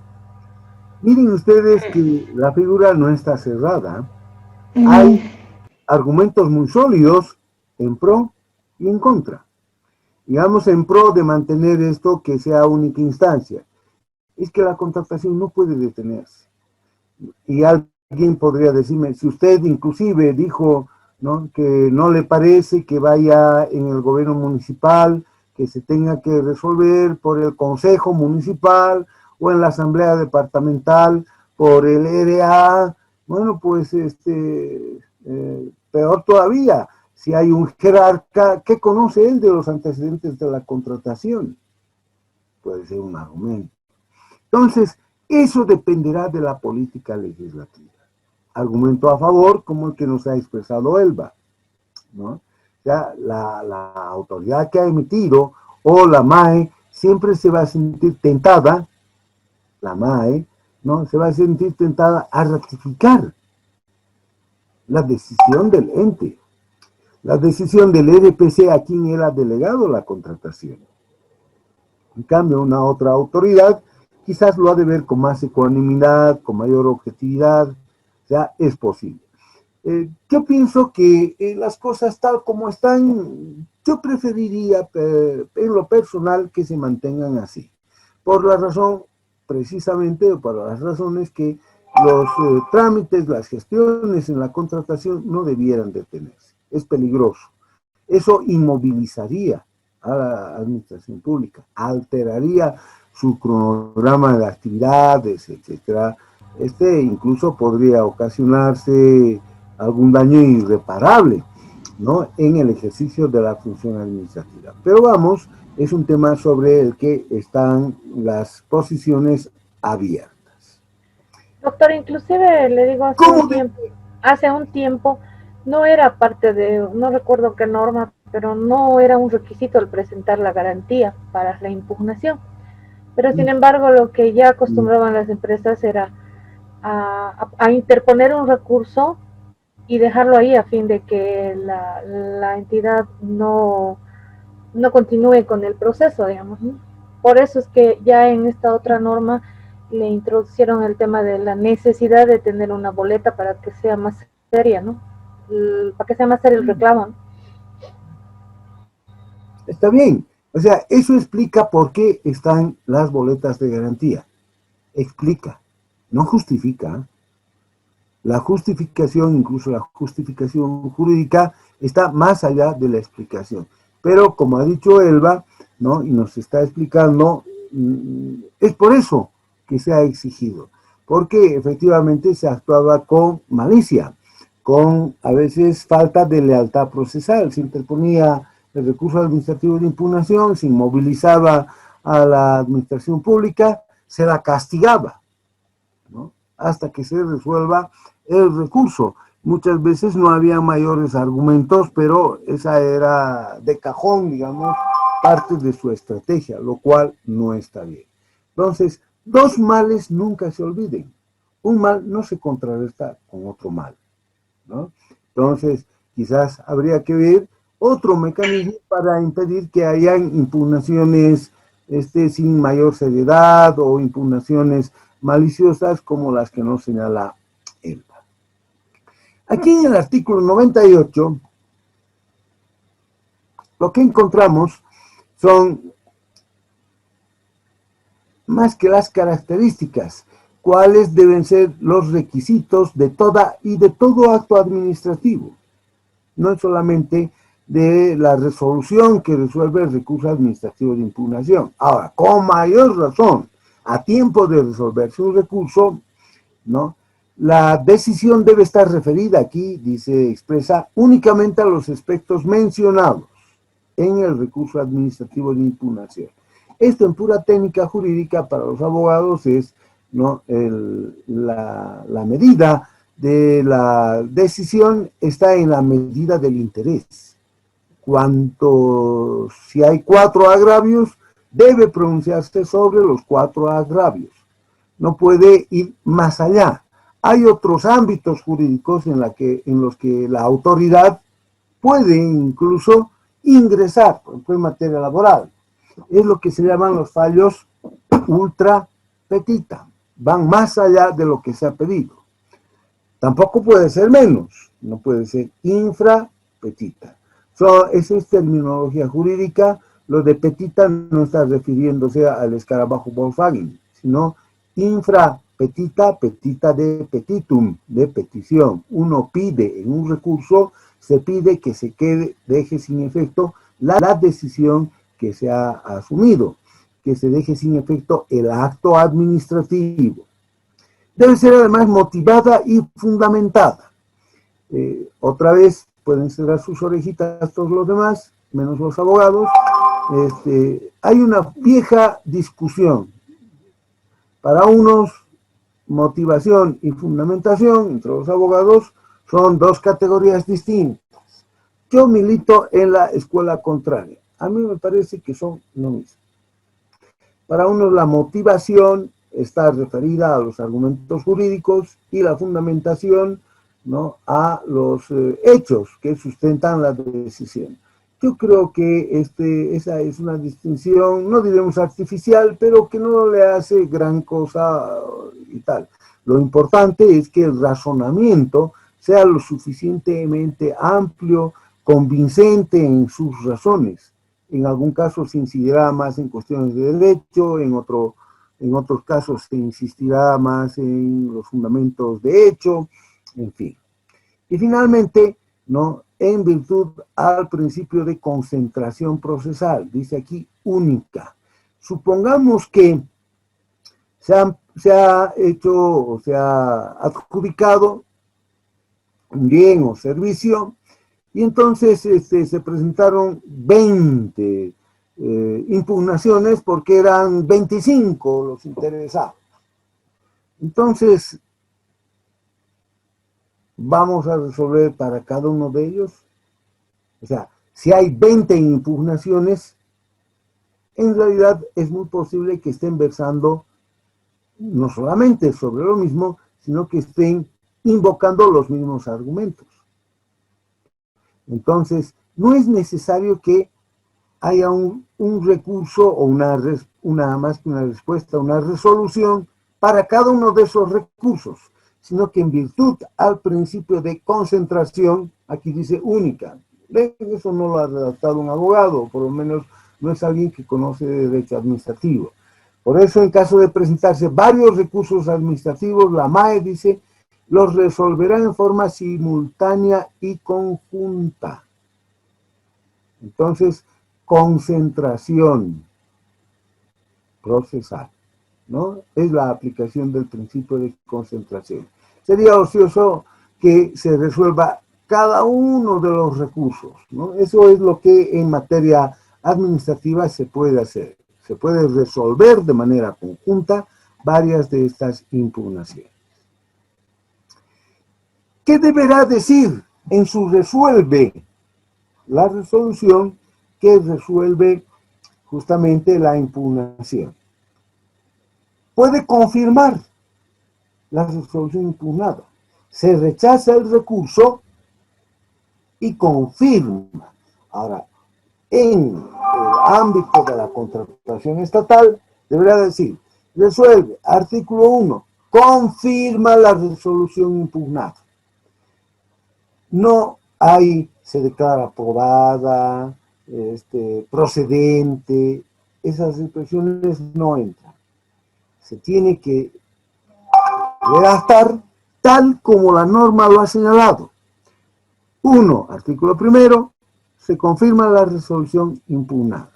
Miren ustedes que la figura no está cerrada. Hay argumentos muy sólidos en pro y en contra. Digamos, en pro de mantener esto que sea única instancia. Es que la contratación no puede detenerse. Y alguien podría decirme, si usted inclusive dijo, ¿no?, que no le parece que vaya en el gobierno municipal, que se tenga que resolver por el consejo municipal o en la asamblea departamental por el RA, bueno, pues peor todavía, si hay un jerarca, ¿qué conoce él de los antecedentes de la contratación? puede ser un argumento. Entonces, eso dependerá de la política legislativa. Argumento a favor, como el que nos ha expresado Elba, ¿no? O sea, la autoridad que ha emitido, o la MAE, siempre se va a sentir tentada, la MAE, ¿no? Se va a sentir tentada a ratificar la decisión del ente, la decisión del EDPC a quien él ha delegado la contratación. En cambio, una otra autoridad quizás lo ha de ver con más ecuanimidad, con mayor objetividad, o sea, es posible. Yo pienso que las cosas tal como están, yo preferiría en lo personal que se mantengan así, por la razón, precisamente, o por las razones que los trámites, las gestiones en la contratación no debieran detenerse. Es peligroso. Eso inmovilizaría a la administración pública, alteraría su cronograma de actividades, etcétera. Incluso podría ocasionarse algún daño irreparable, ¿no?, en el ejercicio de la función administrativa. Pero vamos, es un tema sobre el que están las posiciones abiertas. Doctor, inclusive le digo, hace un tiempo no era parte de, no recuerdo qué norma, pero no era un requisito el presentar la garantía para la impugnación. Pero sin embargo, lo que ya acostumbraban las empresas era a interponer un recurso y dejarlo ahí a fin de que la entidad no continúe con el proceso, digamos, ¿no? Por eso es que ya en esta otra norma le introducieron el tema de la necesidad de tener una boleta para que sea más seria, ¿no? Para que sea más serio el reclamo, ¿no? Está bien. O sea, eso explica por qué están las boletas de garantía. Explica, no justifica. La justificación, incluso la justificación jurídica, está más allá de la explicación. Pero, como ha dicho Elba, ¿no?, y nos está explicando, es por eso que se ha exigido. Porque efectivamente se actuaba con malicia, con a veces falta de lealtad procesal. Se interponía el recurso administrativo de impugnación, se inmovilizaba a la administración pública, se la castigaba, ¿no?, hasta que se resuelva el recurso. Muchas veces no había mayores argumentos, pero esa era de cajón, digamos, parte de su estrategia, lo cual no está bien. Entonces, dos males nunca se olviden. Un mal no se contrarresta con otro mal, ¿no? Entonces, quizás habría que ver otro mecanismo para impedir que hayan impugnaciones sin mayor seriedad o impugnaciones maliciosas como las que nos señala Elba. Aquí en el artículo 98, lo que encontramos son más que las características, cuáles deben ser los requisitos de toda y de todo acto administrativo. No es solamente de la resolución que resuelve el recurso administrativo de impugnación. Ahora, con mayor razón, a tiempo de resolverse un recurso, ¿no?, la decisión debe estar referida aquí, dice, expresa únicamente a los aspectos mencionados en el recurso administrativo de impugnación. Esto en pura técnica jurídica para los abogados es, ¿no?, la medida de la decisión está en la medida del interés. Si hay 4 agravios, debe pronunciarse sobre los 4 agravios. No puede ir más allá. Hay otros ámbitos jurídicos en los que la autoridad puede incluso ingresar, por ejemplo, en materia laboral. Es lo que se llaman los fallos ultra petita. Van más allá de lo que se ha pedido. Tampoco puede ser menos, no puede ser infra petita. Esa es terminología jurídica. Lo de petita no está refiriéndose al escarabajo Volkswagen, sino infra petita, petita de petitum, de petición. Uno pide en un recurso, se pide que se deje sin efecto la decisión que se ha asumido, que se deje sin efecto el acto administrativo. Debe ser además motivada y fundamentada. Otra vez pueden cerrar sus orejitas todos los demás, menos los abogados. hay una vieja discusión. Para unos, motivación y fundamentación entre los abogados son dos categorías distintas. Yo milito en la escuela contraria. A mí me parece que son lo mismo. Para unos la motivación está referida a los argumentos jurídicos y la fundamentación, ¿no?, a los hechos que sustentan la decisión. Yo creo que esa es una distinción, no diremos artificial, pero que no le hace gran cosa y tal. Lo importante es que el razonamiento sea lo suficientemente amplio, convincente en sus razones. En algún caso se incidirá más en cuestiones de derecho, en otros casos se insistirá más en los fundamentos de hecho, en fin. Y finalmente, ¿no?, en virtud al principio de concentración procesal, dice aquí única. Supongamos que se ha hecho o se ha adjudicado un bien o servicio y entonces se presentaron 20 impugnaciones porque eran 25 los interesados. Entonces, vamos a resolver para cada uno de ellos. O sea, si hay 20 impugnaciones, en realidad es muy posible que estén versando no solamente sobre lo mismo, sino que estén invocando los mismos argumentos. Entonces, no es necesario que haya un recurso o más que una respuesta, una resolución para cada uno de esos recursos, sino que en virtud al principio de concentración, aquí dice única. Eso no lo ha redactado un abogado, por lo menos no es alguien que conoce de derecho administrativo. Por eso, en caso de presentarse varios recursos administrativos, la MAE dice, los resolverá en forma simultánea y conjunta. Entonces, concentración procesal, ¿no? Es la aplicación del principio de concentración. Sería ocioso que se resuelva cada uno de los recursos, ¿no? Eso es lo que en materia administrativa se puede hacer. Se puede resolver de manera conjunta varias de estas impugnaciones. ¿Qué deberá decir en su resuelve? La resolución que resuelve justamente la impugnación. Puede confirmar la resolución impugnada. Se rechaza el recurso y confirma. Ahora, en el ámbito de la contratación estatal, deberá decir, resuelve, artículo 1, confirma la resolución impugnada. No hay, se declara aprobada, procedente, esas expresiones no entran. Se tiene que redactar tal como la norma lo ha señalado. 1, artículo 1, se confirma la resolución impugnada.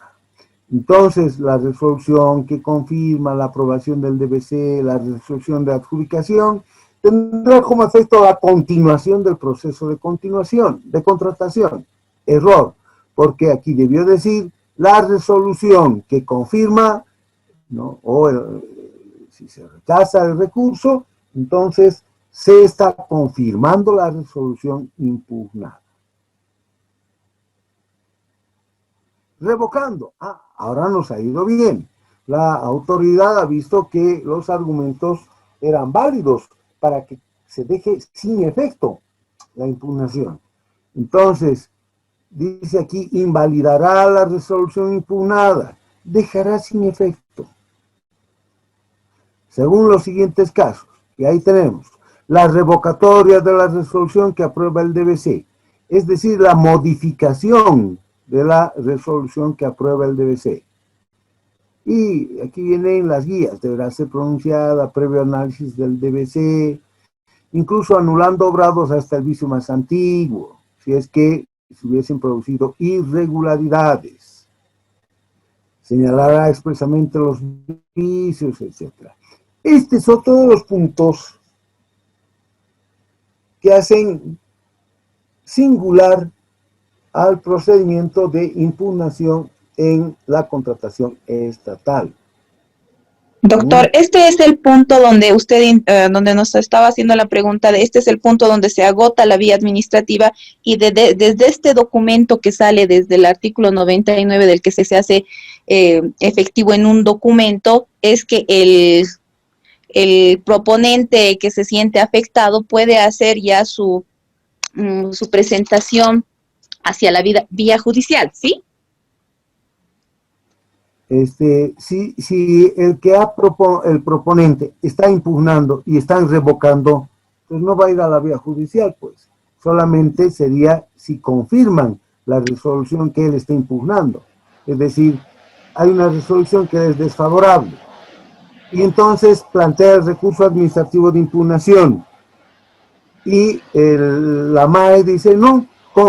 Entonces, la resolución que confirma la aprobación del DBC, la resolución de adjudicación, tendrá como efecto la continuación del proceso de contratación. Error, porque aquí debió decir la resolución que confirma, ¿no?, o si se rechaza el recurso, entonces se está confirmando la resolución impugnada. Revocando. Ahora nos ha ido bien. La autoridad ha visto que los argumentos eran válidos para que se deje sin efecto la impugnación. Entonces, dice aquí, invalidará la resolución impugnada, dejará sin efecto. Según los siguientes casos, y ahí tenemos, la revocatoria de la resolución que aprueba el DBC, es decir, la modificación de la resolución que aprueba el DBC. Y aquí vienen las guías, deberá ser pronunciada previo análisis del DBC, incluso anulando obrados hasta el vicio más antiguo, si es que se hubiesen producido irregularidades. Señalará expresamente los vicios, etc. Estos son todos los puntos que hacen singular al procedimiento de impugnación en la contratación estatal. Doctor, este es el punto donde usted, donde nos estaba haciendo la pregunta, de este es el punto donde se agota la vía administrativa y desde este documento que sale desde el artículo 99 del que se hace efectivo en un documento, es que el proponente que se siente afectado puede hacer ya su presentación hacia la vía judicial, ¿sí? Si el proponente está impugnando y están revocando, pues no va a ir a la vía judicial, pues. Solamente sería si confirman la resolución que él está impugnando. Es decir, hay una resolución que es desfavorable. Y entonces plantea el recurso administrativo de impugnación. Y la MAE dice, no,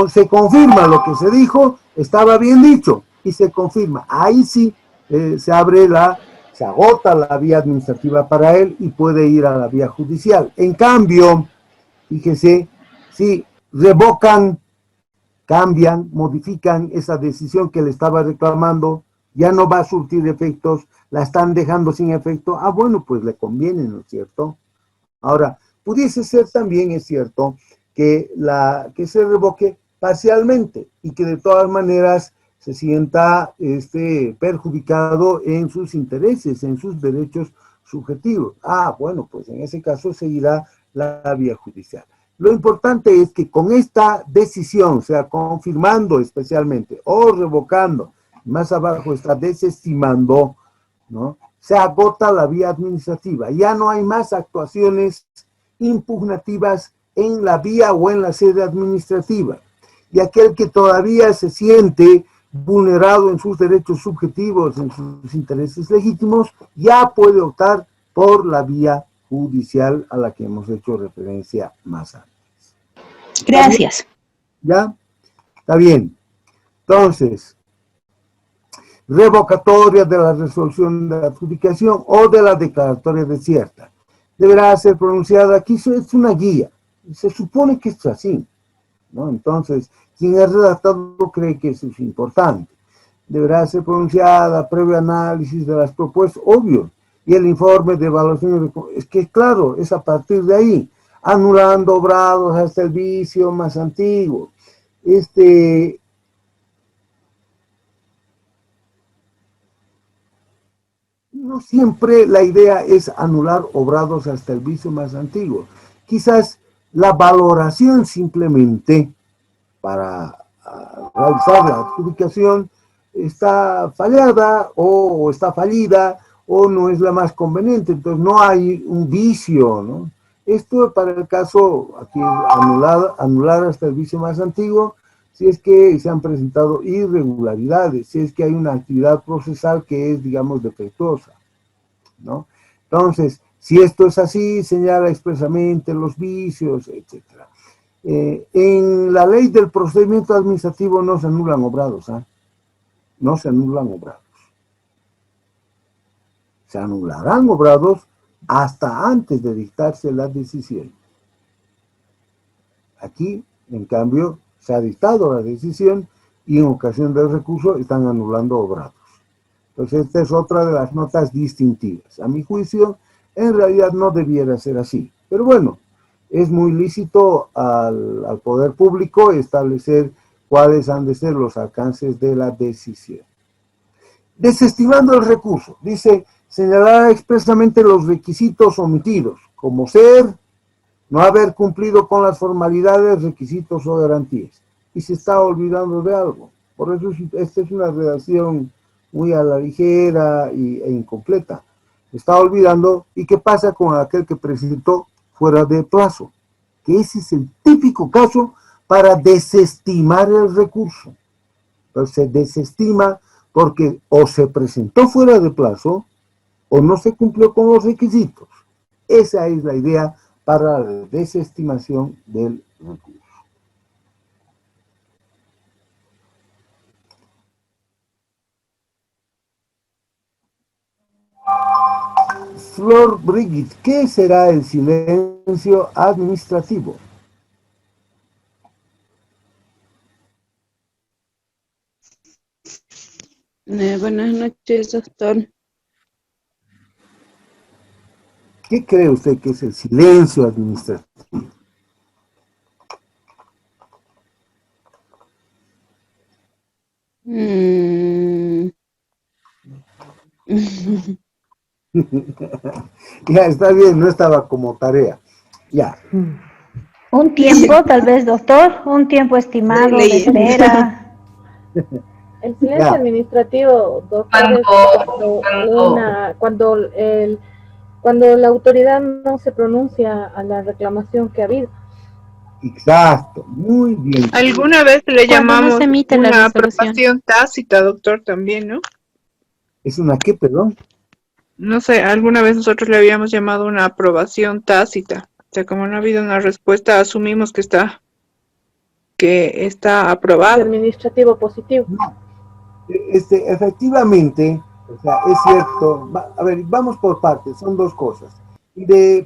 se confirma lo que se dijo, estaba bien dicho, y se confirma. Ahí sí se agota la vía administrativa para él y puede ir a la vía judicial. En cambio, fíjese, si revocan, cambian, modifican esa decisión que le estaba reclamando, ya no va a surtir efectos, la están dejando sin efecto, bueno, pues le conviene, ¿no es cierto? Ahora, pudiese ser también, es cierto, que se revoque parcialmente y que de todas maneras se sienta perjudicado en sus intereses, en sus derechos subjetivos. Bueno, pues en ese caso seguirá la vía judicial. Lo importante es que con esta decisión, sea confirmando especialmente o revocando, más abajo está desestimando, ¿no? Se agota la vía administrativa. Ya no hay más actuaciones impugnativas en la vía o en la sede administrativa. Y aquel que todavía se siente vulnerado en sus derechos subjetivos, en sus intereses legítimos, ya puede optar por la vía judicial a la que hemos hecho referencia más antes. Gracias. ¿Ya? Está bien. Entonces, revocatoria de la resolución de adjudicación o de la declaratoria desierta. Deberá ser pronunciada, aquí es una guía, se supone que es así, ¿no? Entonces, quien ha redactado cree que eso es importante. Deberá ser pronunciada previo análisis de las propuestas, obvio, y el informe de evaluación, es que claro, es a partir de ahí, anulando obrados hasta el vicio más antiguo. No siempre la idea es anular obrados hasta el vicio más antiguo. Quizás la valoración simplemente para realizar la adjudicación está fallada o está fallida o no es la más conveniente, entonces no hay un vicio, ¿no? Esto para el caso, aquí anular hasta el vicio más antiguo, si es que se han presentado irregularidades, si es que hay una actividad procesal que es, digamos, defectuosa, ¿no? Entonces, si esto es así, señala expresamente los vicios, etc. En la ley del procedimiento administrativo no se anulan obrados, no se anulan obrados. Se anularán obrados hasta antes de dictarse la decisión. Aquí, en cambio, se ha dictado la decisión y en ocasión del recurso están anulando obrados. Entonces, esta es otra de las notas distintivas. A mi juicio, en realidad no debiera ser así. Pero bueno, es muy lícito al poder público establecer cuáles han de ser los alcances de la decisión. Desestimando el recurso, dice, señalará expresamente los requisitos omitidos, como ser, no haber cumplido con las formalidades, requisitos o garantías. Y se está olvidando de algo. Por eso esta es una redacción muy a la ligera e incompleta. Está olvidando, ¿y qué pasa con aquel que presentó fuera de plazo? Que ese es el típico caso para desestimar el recurso. Entonces se desestima porque o se presentó fuera de plazo o no se cumplió con los requisitos. Esa es la idea para la desestimación del recurso. Flor Brigitte, ¿qué será el silencio administrativo? Buenas noches, doctor. ¿Qué cree usted que es el silencio administrativo? Ya, está bien, no estaba como tarea. Ya. Un tiempo, tal vez, doctor, un tiempo estimado de espera. El silencio Ya. administrativo, doctor, es cuando la autoridad no se pronuncia a la reclamación que ha habido. Exacto, muy bien. Alguna vez le Cuando no llamamos se emite la una resolución. aprobación tácita, doctor, también, ¿no? ¿Es una qué, perdón? No sé, alguna vez nosotros le habíamos llamado una aprobación tácita. O sea, como no ha habido una respuesta, asumimos que está Es aprobado. administrativo positivo. Efectivamente, o sea, es cierto. A ver, vamos por partes, son dos cosas.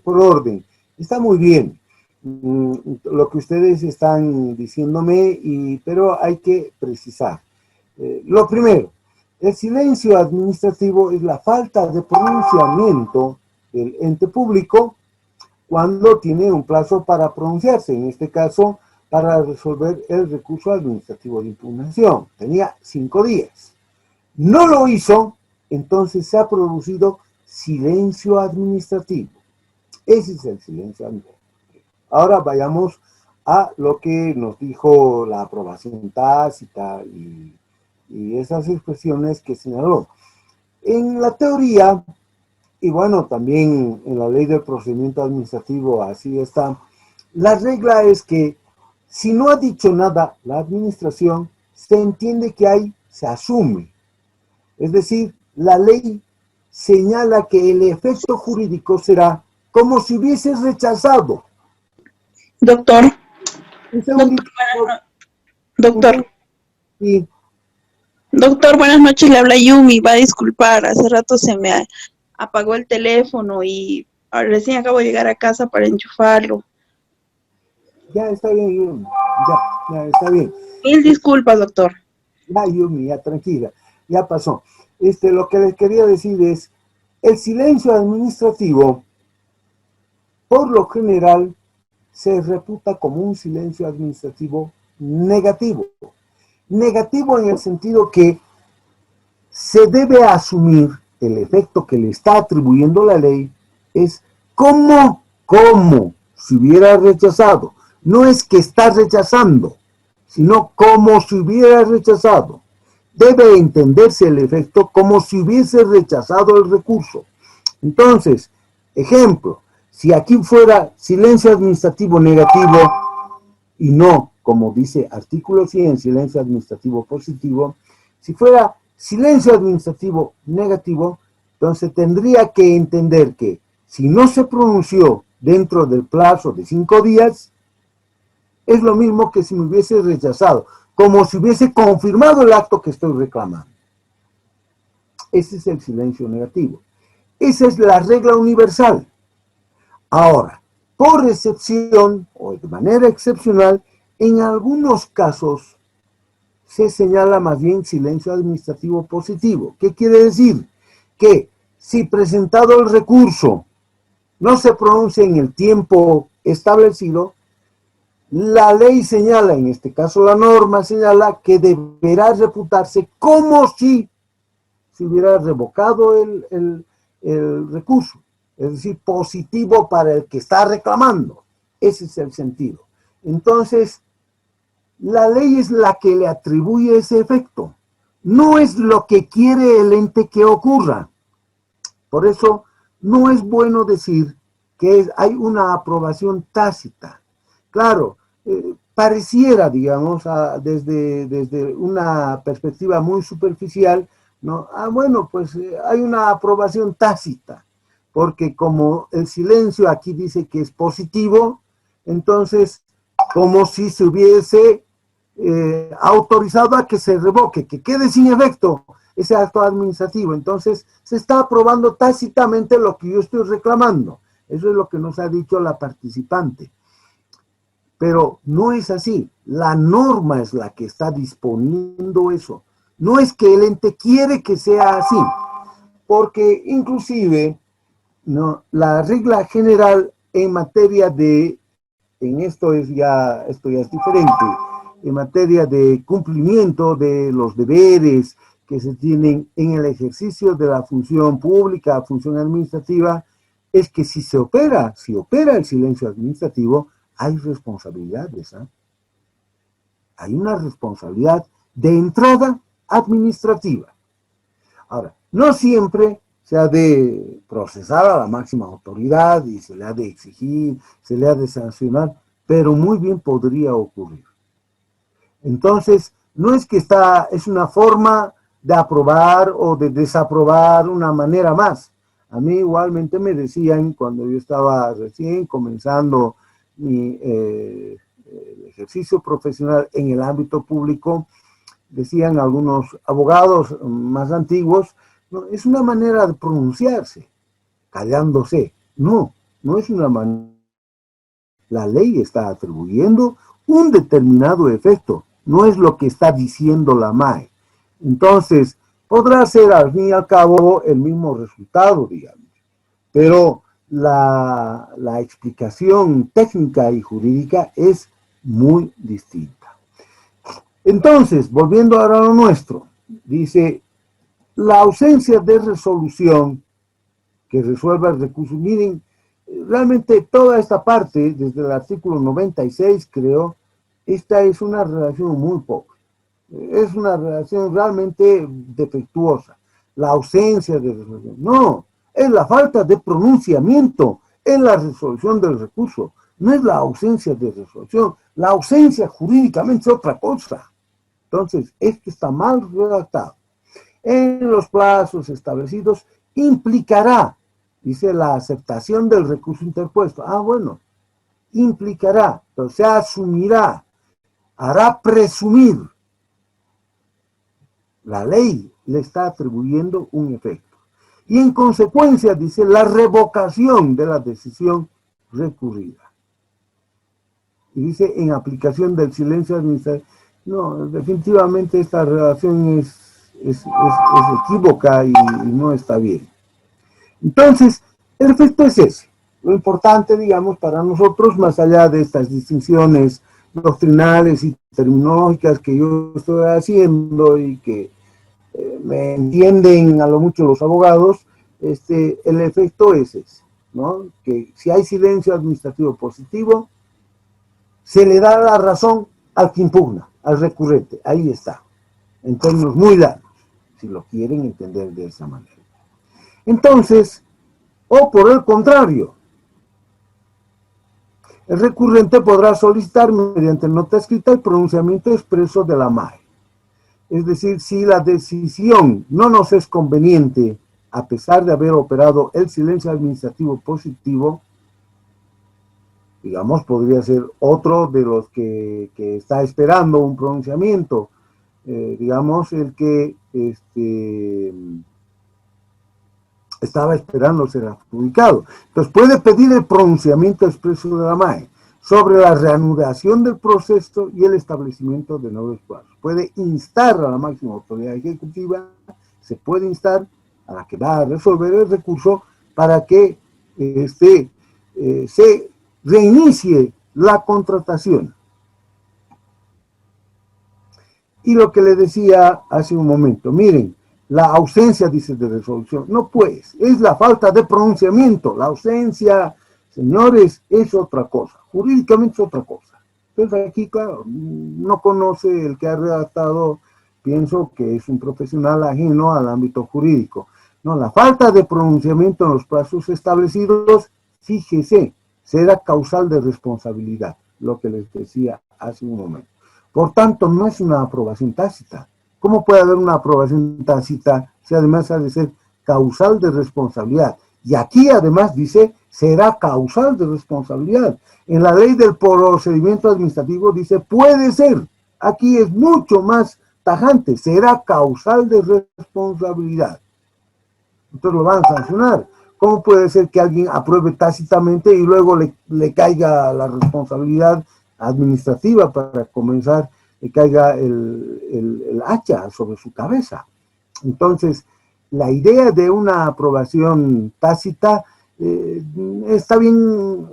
Por orden, está muy bien lo que ustedes están diciéndome, pero hay que precisar. Lo primero, el silencio administrativo es la falta de pronunciamiento del ente público cuando tiene un plazo para pronunciarse, en este caso, para resolver el recurso administrativo de impugnación. Tenía 5 días. No lo hizo, entonces se ha producido silencio administrativo. Ese es el silencio administrativo. Ahora vayamos a lo que nos dijo la aprobación tácita y esas expresiones que señaló. En la teoría, y bueno, también en la ley del procedimiento administrativo así está, la regla es que si no ha dicho nada la administración, se entiende que se asume. Es decir, la ley señala que el efecto jurídico será como si hubiese rechazado. Doctor. Un segundito. Doctor. Sí. Doctor, buenas noches, le habla Yumi, va a disculpar, hace rato se me apagó el teléfono y recién acabo de llegar a casa para enchufarlo. Ya está bien, Yumi, ya está bien. Mil disculpas, doctor. Ya, Yumi, ya tranquila, ya pasó. Lo que les quería decir es, el silencio administrativo, por lo general, se reputa como un silencio administrativo negativo. Negativo en el sentido que se debe asumir el efecto que le está atribuyendo la ley es como si hubiera rechazado. No es que está rechazando, sino como si hubiera rechazado. Debe entenderse el efecto como si hubiese rechazado el recurso. Entonces, ejemplo, si aquí fuera silencio administrativo negativo y no, como dice artículo 100, silencio administrativo positivo, si fuera silencio administrativo negativo, entonces tendría que entender que si no se pronunció dentro del plazo de 5 días, es lo mismo que si me hubiese rechazado, como si hubiese confirmado el acto que estoy reclamando. Ese es el silencio negativo. Esa es la regla universal. Ahora, por excepción, o de manera excepcional, en algunos casos se señala más bien silencio administrativo positivo. ¿Qué quiere decir? Que si presentado el recurso no se pronuncia en el tiempo establecido, la ley señala, en este caso la norma señala, que deberá reputarse como si se hubiera revocado el recurso. Es decir, positivo para el que está reclamando. Ese es el sentido. Entonces, la ley es la que le atribuye ese efecto. No es lo que quiere el ente que ocurra. Por eso, no es bueno decir que hay una aprobación tácita. Claro, pareciera, digamos, desde una perspectiva muy superficial, ¿no? Bueno, pues hay una aprobación tácita, porque como el silencio aquí dice que es positivo, entonces, como si se hubiese autorizado a que se revoque, que quede sin efecto ese acto administrativo. Entonces, se está aprobando tácitamente lo que yo estoy reclamando. Eso es lo que nos ha dicho la participante. Pero no es así. La norma es la que está disponiendo eso. No es que el ente quiere que sea así, porque inclusive no, la regla general en materia de, esto ya es diferente, en materia de cumplimiento de los deberes que se tienen en el ejercicio de la función pública, función administrativa, es que si opera el silencio administrativo, hay responsabilidades, ¿eh? Hay una responsabilidad de entrada administrativa. Ahora, no siempre se ha de procesar a la máxima autoridad y se le ha de exigir, se le ha de sancionar, pero muy bien podría ocurrir. Entonces, no es que es una forma de aprobar o de desaprobar una manera más. A mí igualmente me decían, cuando yo estaba recién comenzando mi ejercicio profesional en el ámbito público, decían algunos abogados más antiguos, no, es una manera de pronunciarse, callándose. No, no es una manera. La ley está atribuyendo un determinado efecto, no es lo que está diciendo la MAE. Entonces, podrá ser al fin y al cabo el mismo resultado, digamos, pero la explicación técnica y jurídica es muy distinta. Entonces, volviendo ahora a lo nuestro, dice, la ausencia de resolución que resuelva el recurso. Miren, realmente toda esta parte, desde el artículo 96, creo, esta es una relación muy pobre. Es una relación realmente defectuosa. La ausencia de resolución. No, es la falta de pronunciamiento en la resolución del recurso. No es la ausencia de resolución. La ausencia jurídicamente es otra cosa. Entonces, esto está mal redactado. En los plazos establecidos implicará, dice, la aceptación del recurso interpuesto. Ah, bueno, implicará, entonces se asumirá, hará presumir. La ley le está atribuyendo un efecto. Y en consecuencia, dice, la revocación de la decisión recurrida. Y dice, en aplicación del silencio administrativo. No, definitivamente esta relación es equívoca y no está bien. Entonces, el efecto es ese. Lo importante, digamos, para nosotros, más allá de estas distinciones doctrinales y terminológicas que yo estoy haciendo y que me entienden a lo mucho los abogados, el efecto es ese, ¿no? Que si hay silencio administrativo positivo, se le da la razón al que impugna, al recurrente. Ahí está, en términos muy largos, si lo quieren entender de esa manera. Entonces, o por el contrario, el recurrente podrá solicitar mediante nota escrita el pronunciamiento expreso de la MAE. Es decir, si la decisión no nos es conveniente, a pesar de haber operado el silencio administrativo positivo, digamos, podría ser otro de los que está esperando un pronunciamiento, digamos, el que estaba esperando ser adjudicado. Entonces puede pedir el pronunciamiento expreso de la MAE sobre la reanudación del proceso y el establecimiento de nuevos plazos. Puede instar a la máxima autoridad ejecutiva, se puede instar a la que va a resolver el recurso para que se reinicie la contratación. Y lo que le decía hace un momento, miren, la ausencia, dice, de resolución, no pues, es la falta de pronunciamiento. La ausencia, señores, es otra cosa, jurídicamente es otra cosa. Entonces aquí, claro, no conoce el que ha redactado, pienso que es un profesional ajeno al ámbito jurídico. No, la falta de pronunciamiento en los plazos establecidos, fíjese, será causal de responsabilidad, lo que les decía hace un momento. Por tanto, no es una aprobación tácita. ¿Cómo puede haber una aprobación tácita si además ha de ser causal de responsabilidad? Y aquí además dice, será causal de responsabilidad. En la ley del procedimiento administrativo dice, puede ser. Aquí es mucho más tajante, será causal de responsabilidad. Entonces lo van a sancionar. ¿Cómo puede ser que alguien apruebe tácitamente y luego le caiga la responsabilidad administrativa para comenzar le caiga el hacha sobre su cabeza. Entonces, la idea de una aprobación tácita está bien,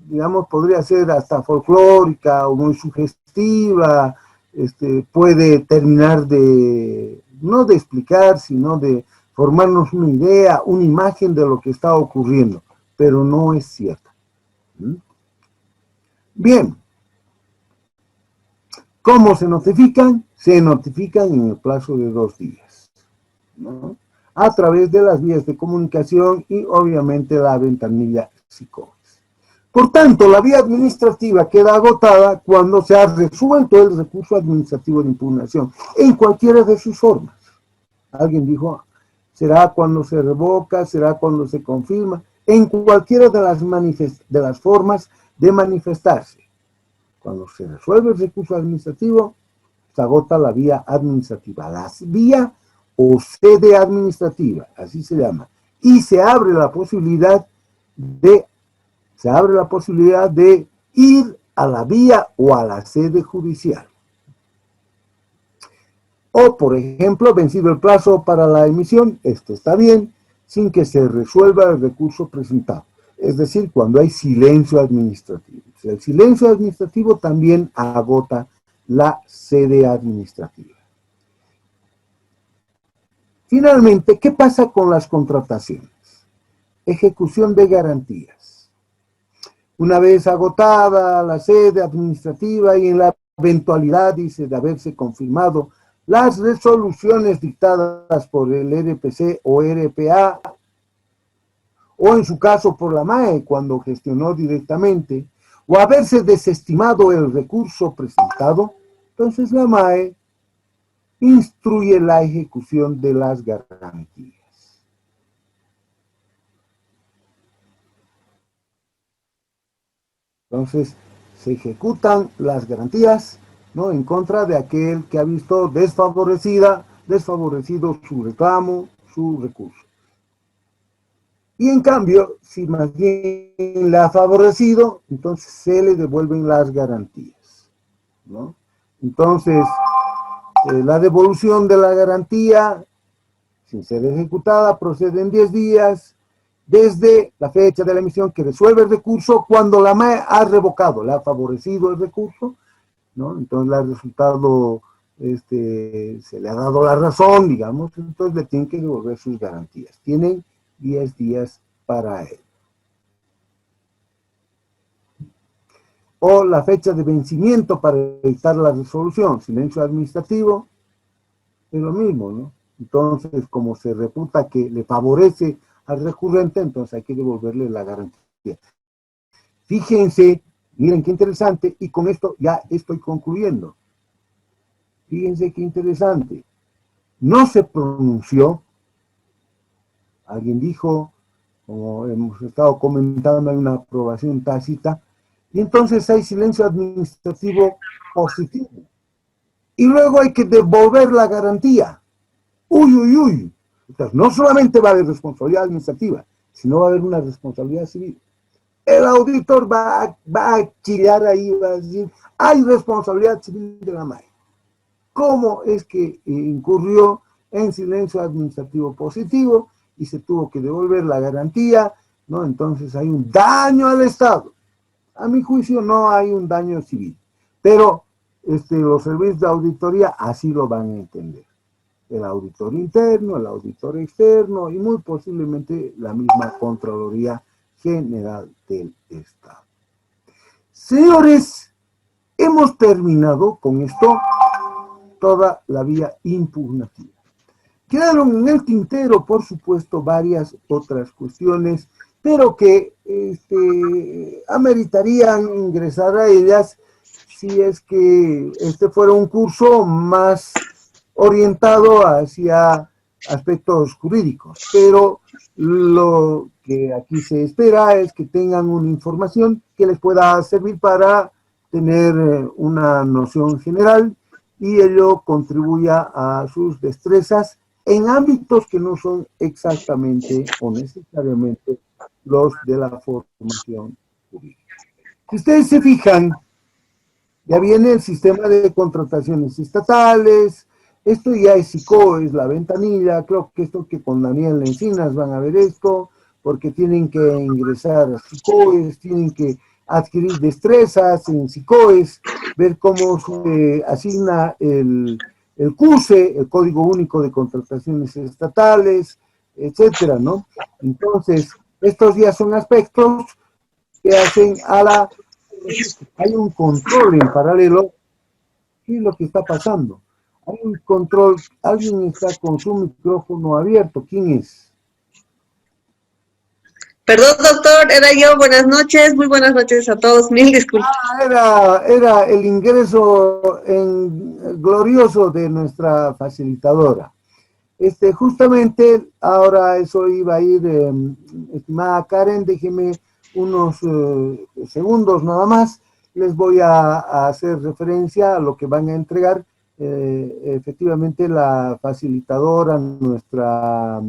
digamos, podría ser hasta folclórica o muy sugestiva, puede terminar no de explicar, sino de formarnos una idea, una imagen de lo que está ocurriendo, pero no es cierta. Bien. ¿Cómo se notifican? Se notifican en el plazo de 2 días, ¿no? A través de las vías de comunicación y obviamente la ventanilla SICOBES. Por tanto, la vía administrativa queda agotada cuando se ha resuelto el recurso administrativo de impugnación, en cualquiera de sus formas. Alguien dijo, será cuando se revoca, será cuando se confirma, en cualquiera de las formas de manifestarse. Cuando se resuelve el recurso administrativo, se agota la vía administrativa, la vía o sede administrativa, así se llama, y se abre la posibilidad de ir a la vía o a la sede judicial. O, por ejemplo, vencido el plazo para la emisión, esto está bien, sin que se resuelva el recurso presentado. Es decir, cuando hay silencio administrativo. El silencio administrativo también agota la sede administrativa. Finalmente, ¿qué pasa con las contrataciones? Ejecución de garantías. Una vez agotada la sede administrativa y en la eventualidad, dice, de haberse confirmado las resoluciones dictadas por el RPC o RPA, o en su caso por la MAE cuando gestionó directamente, o haberse desestimado el recurso presentado, entonces la MAE instruye la ejecución de las garantías. Entonces, se ejecutan las garantías, ¿no?, en contra de aquel que ha visto desfavorecido su reclamo, su recurso. Y en cambio, si más bien le ha favorecido, entonces se le devuelven las garantías, ¿no? Entonces, la devolución de la garantía, sin ser ejecutada, procede en 10 días desde la fecha de la emisión que resuelve el recurso, cuando la MAE ha revocado, le ha favorecido el recurso, ¿no? Entonces le ha resultado, se le ha dado la razón, digamos, entonces le tienen que devolver sus garantías. Tienen 10 días para él. O la fecha de vencimiento para dictar la resolución, silencio administrativo, es lo mismo, ¿no? Entonces, como se reputa que le favorece al recurrente, entonces hay que devolverle la garantía. Fíjense, miren qué interesante, y con esto ya estoy concluyendo. Fíjense qué interesante. No se pronunció, alguien dijo, como hemos estado comentando, hay una aprobación tácita, y entonces hay silencio administrativo positivo. Y luego hay que devolver la garantía. Uy, uy, uy. Entonces, no solamente va a haber responsabilidad administrativa, sino va a haber una responsabilidad civil. El auditor va a chillar ahí, va a decir, hay responsabilidad civil de la MAE. ¿Cómo es que incurrió en silencio administrativo positivo y se tuvo que devolver la garantía, ¿no? Entonces hay un daño al Estado. A mi juicio no hay un daño civil, pero los servicios de auditoría así lo van a entender. El auditor interno, el auditor externo y muy posiblemente la misma Contraloría General del Estado. Señores, hemos terminado con esto toda la vía impugnativa. Quedaron en el tintero, por supuesto, varias otras cuestiones, pero que ameritarían ingresar a ellas si es que este fuera un curso más orientado hacia aspectos jurídicos. Pero lo que aquí se espera es que tengan una información que les pueda servir para tener una noción general y ello contribuya a sus destrezas en ámbitos que no son exactamente o necesariamente los de la formación jurídica. Si ustedes se fijan, Ya viene el sistema de contrataciones estatales, esto ya es SICOES, la ventanilla, creo que esto que con Daniel Encinas van a ver esto, porque tienen que ingresar a SICOES, tienen que adquirir destrezas en SICOES, ver cómo se asigna el CUSE, el Código Único de Contrataciones Estatales, etcétera, ¿no? Entonces, estos ya son aspectos que hacen a la... Hay un control en paralelo. ¿Qué es lo que está pasando? Hay un control, alguien está con su micrófono abierto, ¿quién es? Perdón, doctor, era yo. Buenas noches, muy buenas noches a todos. Mil disculpas. Era el ingreso glorioso de nuestra facilitadora. Justamente, ahora eso iba a ir, estimada Karen, déjeme unos segundos nada más, les voy a hacer referencia a lo que van a entregar. Efectivamente, la facilitadora, nuestra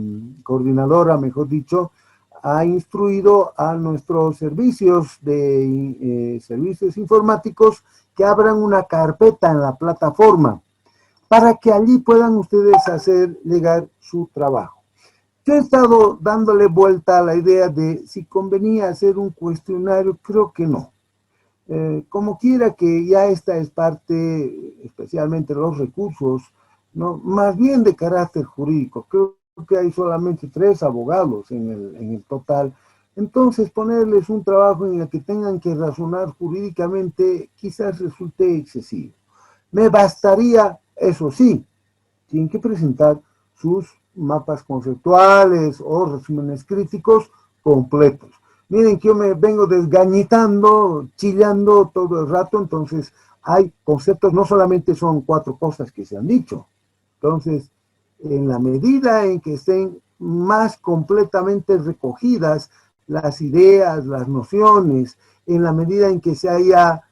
coordinadora, mejor dicho, ha instruido a nuestros servicios servicios informáticos que abran una carpeta en la plataforma para que allí puedan ustedes hacer llegar su trabajo. Yo he estado dándole vuelta a la idea de si convenía hacer un cuestionario, creo que no. Como quiera que ya esta es parte, especialmente los recursos, ¿no? Más bien de carácter jurídico. Creo que hay solamente 3 abogados en el total. Entonces, ponerles un trabajo en el que tengan que razonar jurídicamente quizás resulte excesivo. Me bastaría, eso sí, tienen que presentar sus mapas conceptuales o resúmenes críticos completos. Miren que yo me vengo desgañitando, chillando todo el rato, entonces hay conceptos, no solamente son 4 cosas que se han dicho. Entonces, en la medida en que estén más completamente recogidas las ideas, las nociones, en la medida en que se haya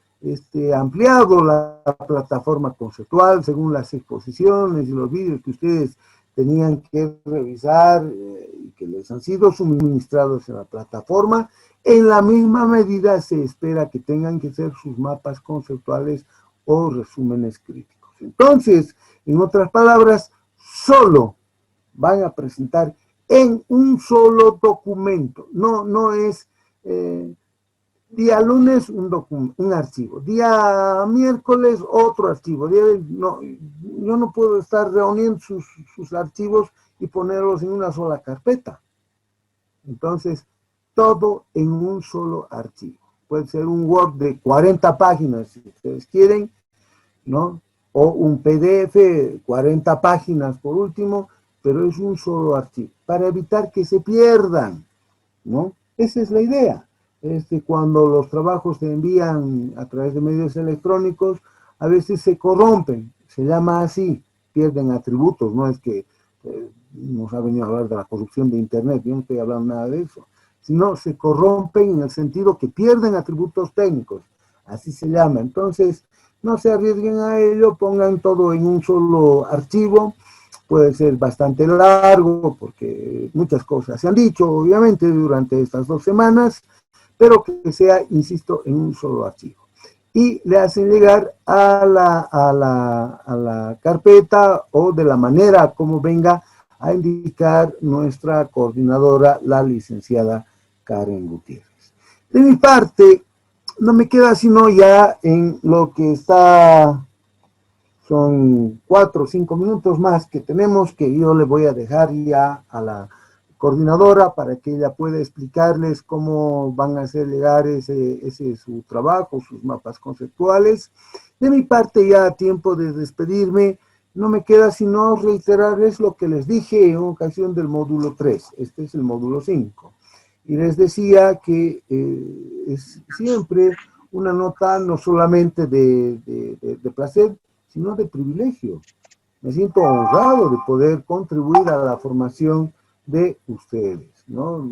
ampliado la plataforma conceptual según las exposiciones y los vídeos que ustedes tenían que revisar y que les han sido suministrados en la plataforma, en la misma medida se espera que tengan que ser sus mapas conceptuales o resúmenes críticos. Entonces, en otras palabras, solo van a presentar en un solo documento. No es día lunes un archivo, día miércoles otro archivo. Yo no puedo estar reuniendo sus archivos y ponerlos en una sola carpeta. Entonces, todo en un solo archivo. Puede ser un Word de 40 páginas, si ustedes quieren, ¿no? O un PDF, 40 páginas por último, pero es un solo archivo, para evitar que se pierdan, ¿no? Esa es la idea. Cuando los trabajos se envían a través de medios electrónicos, a veces se corrompen, se llama así, pierden atributos, no es que nos ha venido a hablar de la corrupción de Internet, yo no estoy hablando nada de eso, sino se corrompen en el sentido que pierden atributos técnicos, así se llama. Entonces, no se arriesguen a ello, pongan todo en un solo archivo, puede ser bastante largo, porque muchas cosas se han dicho, obviamente, durante estas 2 semanas, pero que sea, insisto, en un solo archivo. Y le hacen llegar a la carpeta o de la manera como venga a indicar nuestra coordinadora, la licenciada Karen Gutiérrez. De mi parte, no me queda sino ya en lo que está, son 4 o 5 minutos más que tenemos, que yo le voy a dejar ya a la coordinadora para que ella pueda explicarles cómo van a hacer llegar ese su trabajo, sus mapas conceptuales. De mi parte, ya a tiempo de despedirme, no me queda sino reiterarles lo que les dije en ocasión del módulo 3. Este es el módulo 5. Y les decía que es siempre una nota no solamente de placer, sino de privilegio. Me siento honrado de poder contribuir a la formación de ustedes, ¿no?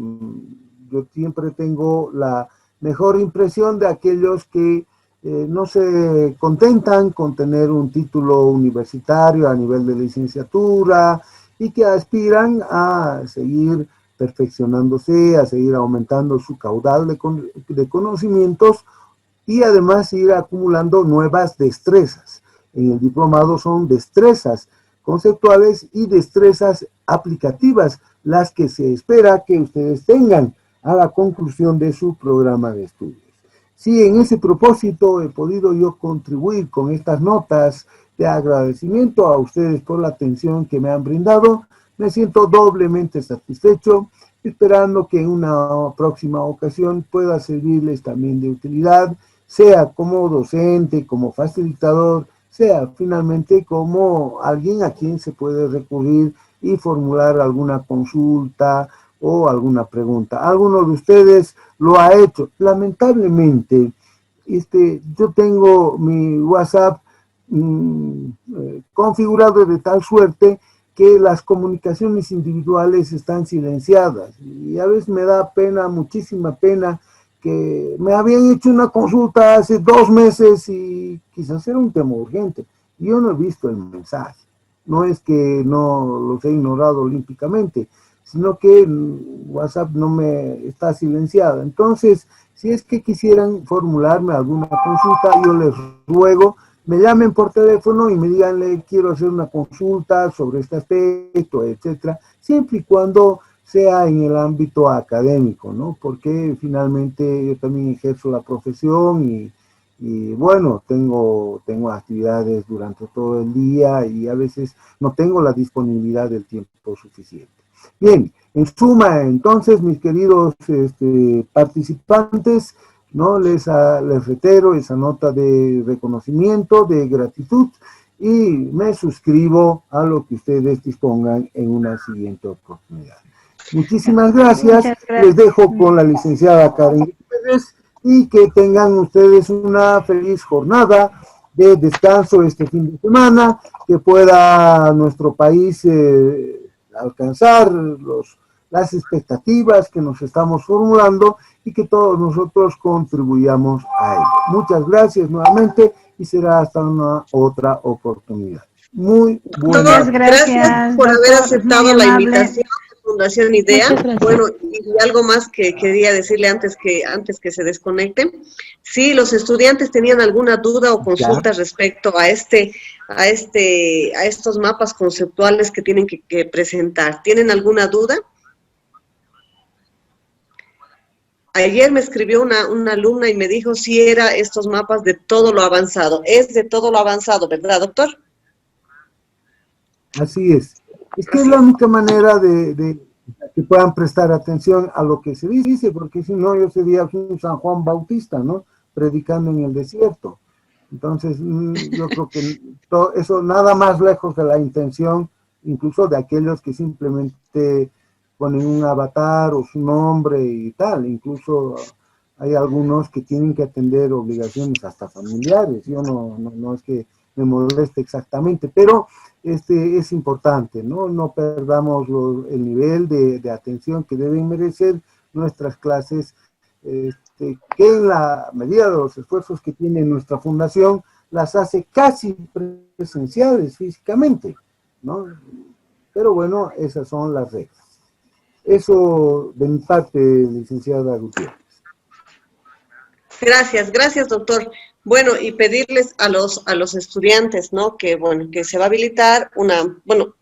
Yo siempre tengo la mejor impresión de aquellos que no se contentan con tener un título universitario a nivel de licenciatura y que aspiran a seguir perfeccionándose, a seguir aumentando su caudal de conocimientos y además ir acumulando nuevas destrezas. En el diplomado son destrezas conceptuales y destrezas aplicativas las que se espera que ustedes tengan a la conclusión de su programa de estudios. Si en ese propósito he podido yo contribuir con estas notas de agradecimiento a ustedes por la atención que me han brindado, me siento doblemente satisfecho, esperando que en una próxima ocasión pueda servirles también de utilidad, sea como docente, como facilitador, sea finalmente como alguien a quien se puede recurrir y formular alguna consulta o alguna pregunta. Alguno de ustedes lo ha hecho. Lamentablemente, yo tengo mi WhatsApp configurado de tal suerte que las comunicaciones individuales están silenciadas. Y a veces me da pena, muchísima pena, que me habían hecho una consulta hace 2 meses y quizás era un tema urgente. Yo no he visto el mensaje. No es que no los he ignorado olímpicamente, sino que WhatsApp no me está silenciado. Entonces, si es que quisieran formularme alguna consulta, yo les ruego, me llamen por teléfono y me digan, le quiero hacer una consulta sobre este aspecto, etcétera, siempre y cuando sea en el ámbito académico, ¿no? Porque finalmente yo también ejerzo la profesión y bueno, tengo actividades durante todo el día y a veces no tengo la disponibilidad del tiempo suficiente. Bien, en suma, entonces, mis queridos participantes, ¿no? Les reitero esa nota de reconocimiento, de gratitud, y me suscribo a lo que ustedes dispongan en una siguiente oportunidad. Muchísimas gracias. Les dejo con la licenciada Karen Pérez y que tengan ustedes una feliz jornada de descanso este fin de semana, que pueda nuestro país alcanzar las expectativas que nos estamos formulando y que todos nosotros contribuyamos a ello. Muchas gracias nuevamente y será hasta una otra oportunidad. Muy buenas gracias por haber aceptado la invitación de Fundación IDEA. Bueno, y algo más que quería decirle antes que se desconecten. Si los estudiantes tenían alguna duda o consulta respecto a estos mapas conceptuales que tienen que presentar, ¿tienen alguna duda? Ayer me escribió una alumna y me dijo si era estos mapas de todo lo avanzado. Es de todo lo avanzado, ¿verdad, doctor? Así es. Es que es la única manera de que puedan prestar atención a lo que se dice, porque si no yo sería un San Juan Bautista, ¿no? Predicando en el desierto. Entonces, yo creo que todo eso nada más lejos de la intención, incluso de aquellos que simplemente ponen un avatar o su nombre y tal. Incluso hay algunos que tienen que atender obligaciones hasta familiares. Yo no es que me moleste exactamente, pero es importante, ¿no? No perdamos el nivel de atención que deben merecer nuestras clases, que en la medida de los esfuerzos que tiene nuestra fundación, las hace casi presenciales físicamente, ¿no? Pero bueno, esas son las reglas. Eso de mi parte, licenciada Gutiérrez. Gracias, doctor. Bueno, y pedirles a los estudiantes, ¿no? Que, bueno, que se va a habilitar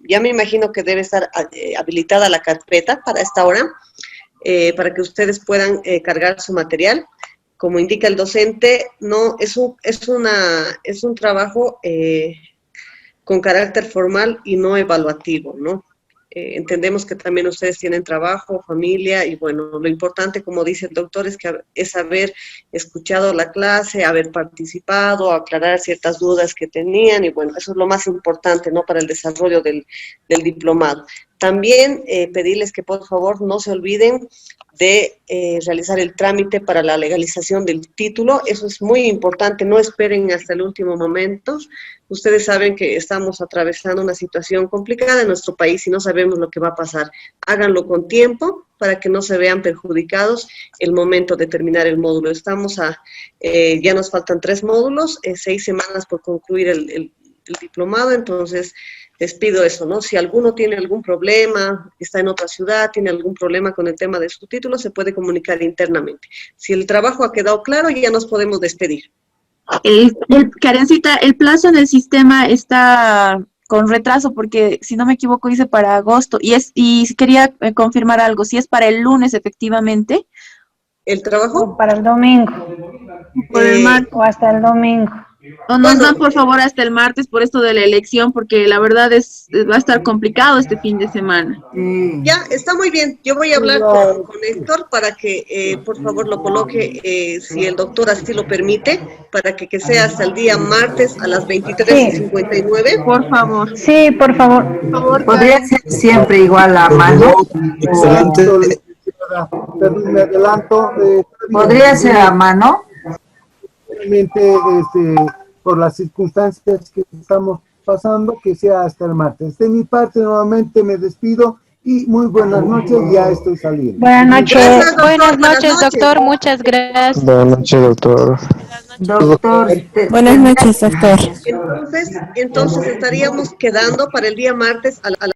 ya me imagino que debe estar habilitada la carpeta para esta hora, para que ustedes puedan cargar su material. Como indica el docente, no es un trabajo con carácter formal y no evaluativo, ¿no? Entendemos que también ustedes tienen trabajo, familia, y bueno, lo importante, como dice el doctor, es haber escuchado la clase, haber participado, aclarar ciertas dudas que tenían, y bueno, eso es lo más importante, ¿no?, para el desarrollo del diplomado. También pedirles que por favor no se olviden de realizar el trámite para la legalización del título. Eso es muy importante, no esperen hasta el último momento. Ustedes saben que estamos atravesando una situación complicada en nuestro país y no sabemos lo que va a pasar. Háganlo con tiempo para que no se vean perjudicados el momento de terminar el módulo. Ya nos faltan 3 módulos, 6 semanas por concluir el diplomado, entonces les pido eso, ¿no? Si alguno tiene algún problema, está en otra ciudad, tiene algún problema con el tema de su título, se puede comunicar internamente. Si el trabajo ha quedado claro, ya nos podemos despedir. Karencita, el plazo en el sistema está con retraso porque, si no me equivoco, dice para agosto. Y quería confirmar algo, si es para el lunes efectivamente. ¿El trabajo? O para el domingo. Por el martes. O hasta el domingo. O nos dan, por favor, hasta el martes por esto de la elección, porque la verdad va a estar complicado este fin de semana. Ya, está muy bien. Yo voy a hablar con Héctor para que, por favor, lo coloque, si el doctor así lo permite, para que sea hasta el día martes a las 23:59. Por favor. Sí, por favor. ¿Podría ser siempre igual a mano? Excelente. Perdón, me adelanto. ¿Podría ser a mano? Realmente, por las circunstancias que estamos pasando, que sea hasta el martes. De mi parte, nuevamente me despido y muy buenas noches, ya estoy saliendo. Buenas noches. Gracias, doctor. Buenas noches, doctor. Muchas gracias. Buenas noches, doctor. Doctor. Buenas noches, doctor. Entonces estaríamos quedando para el día martes a la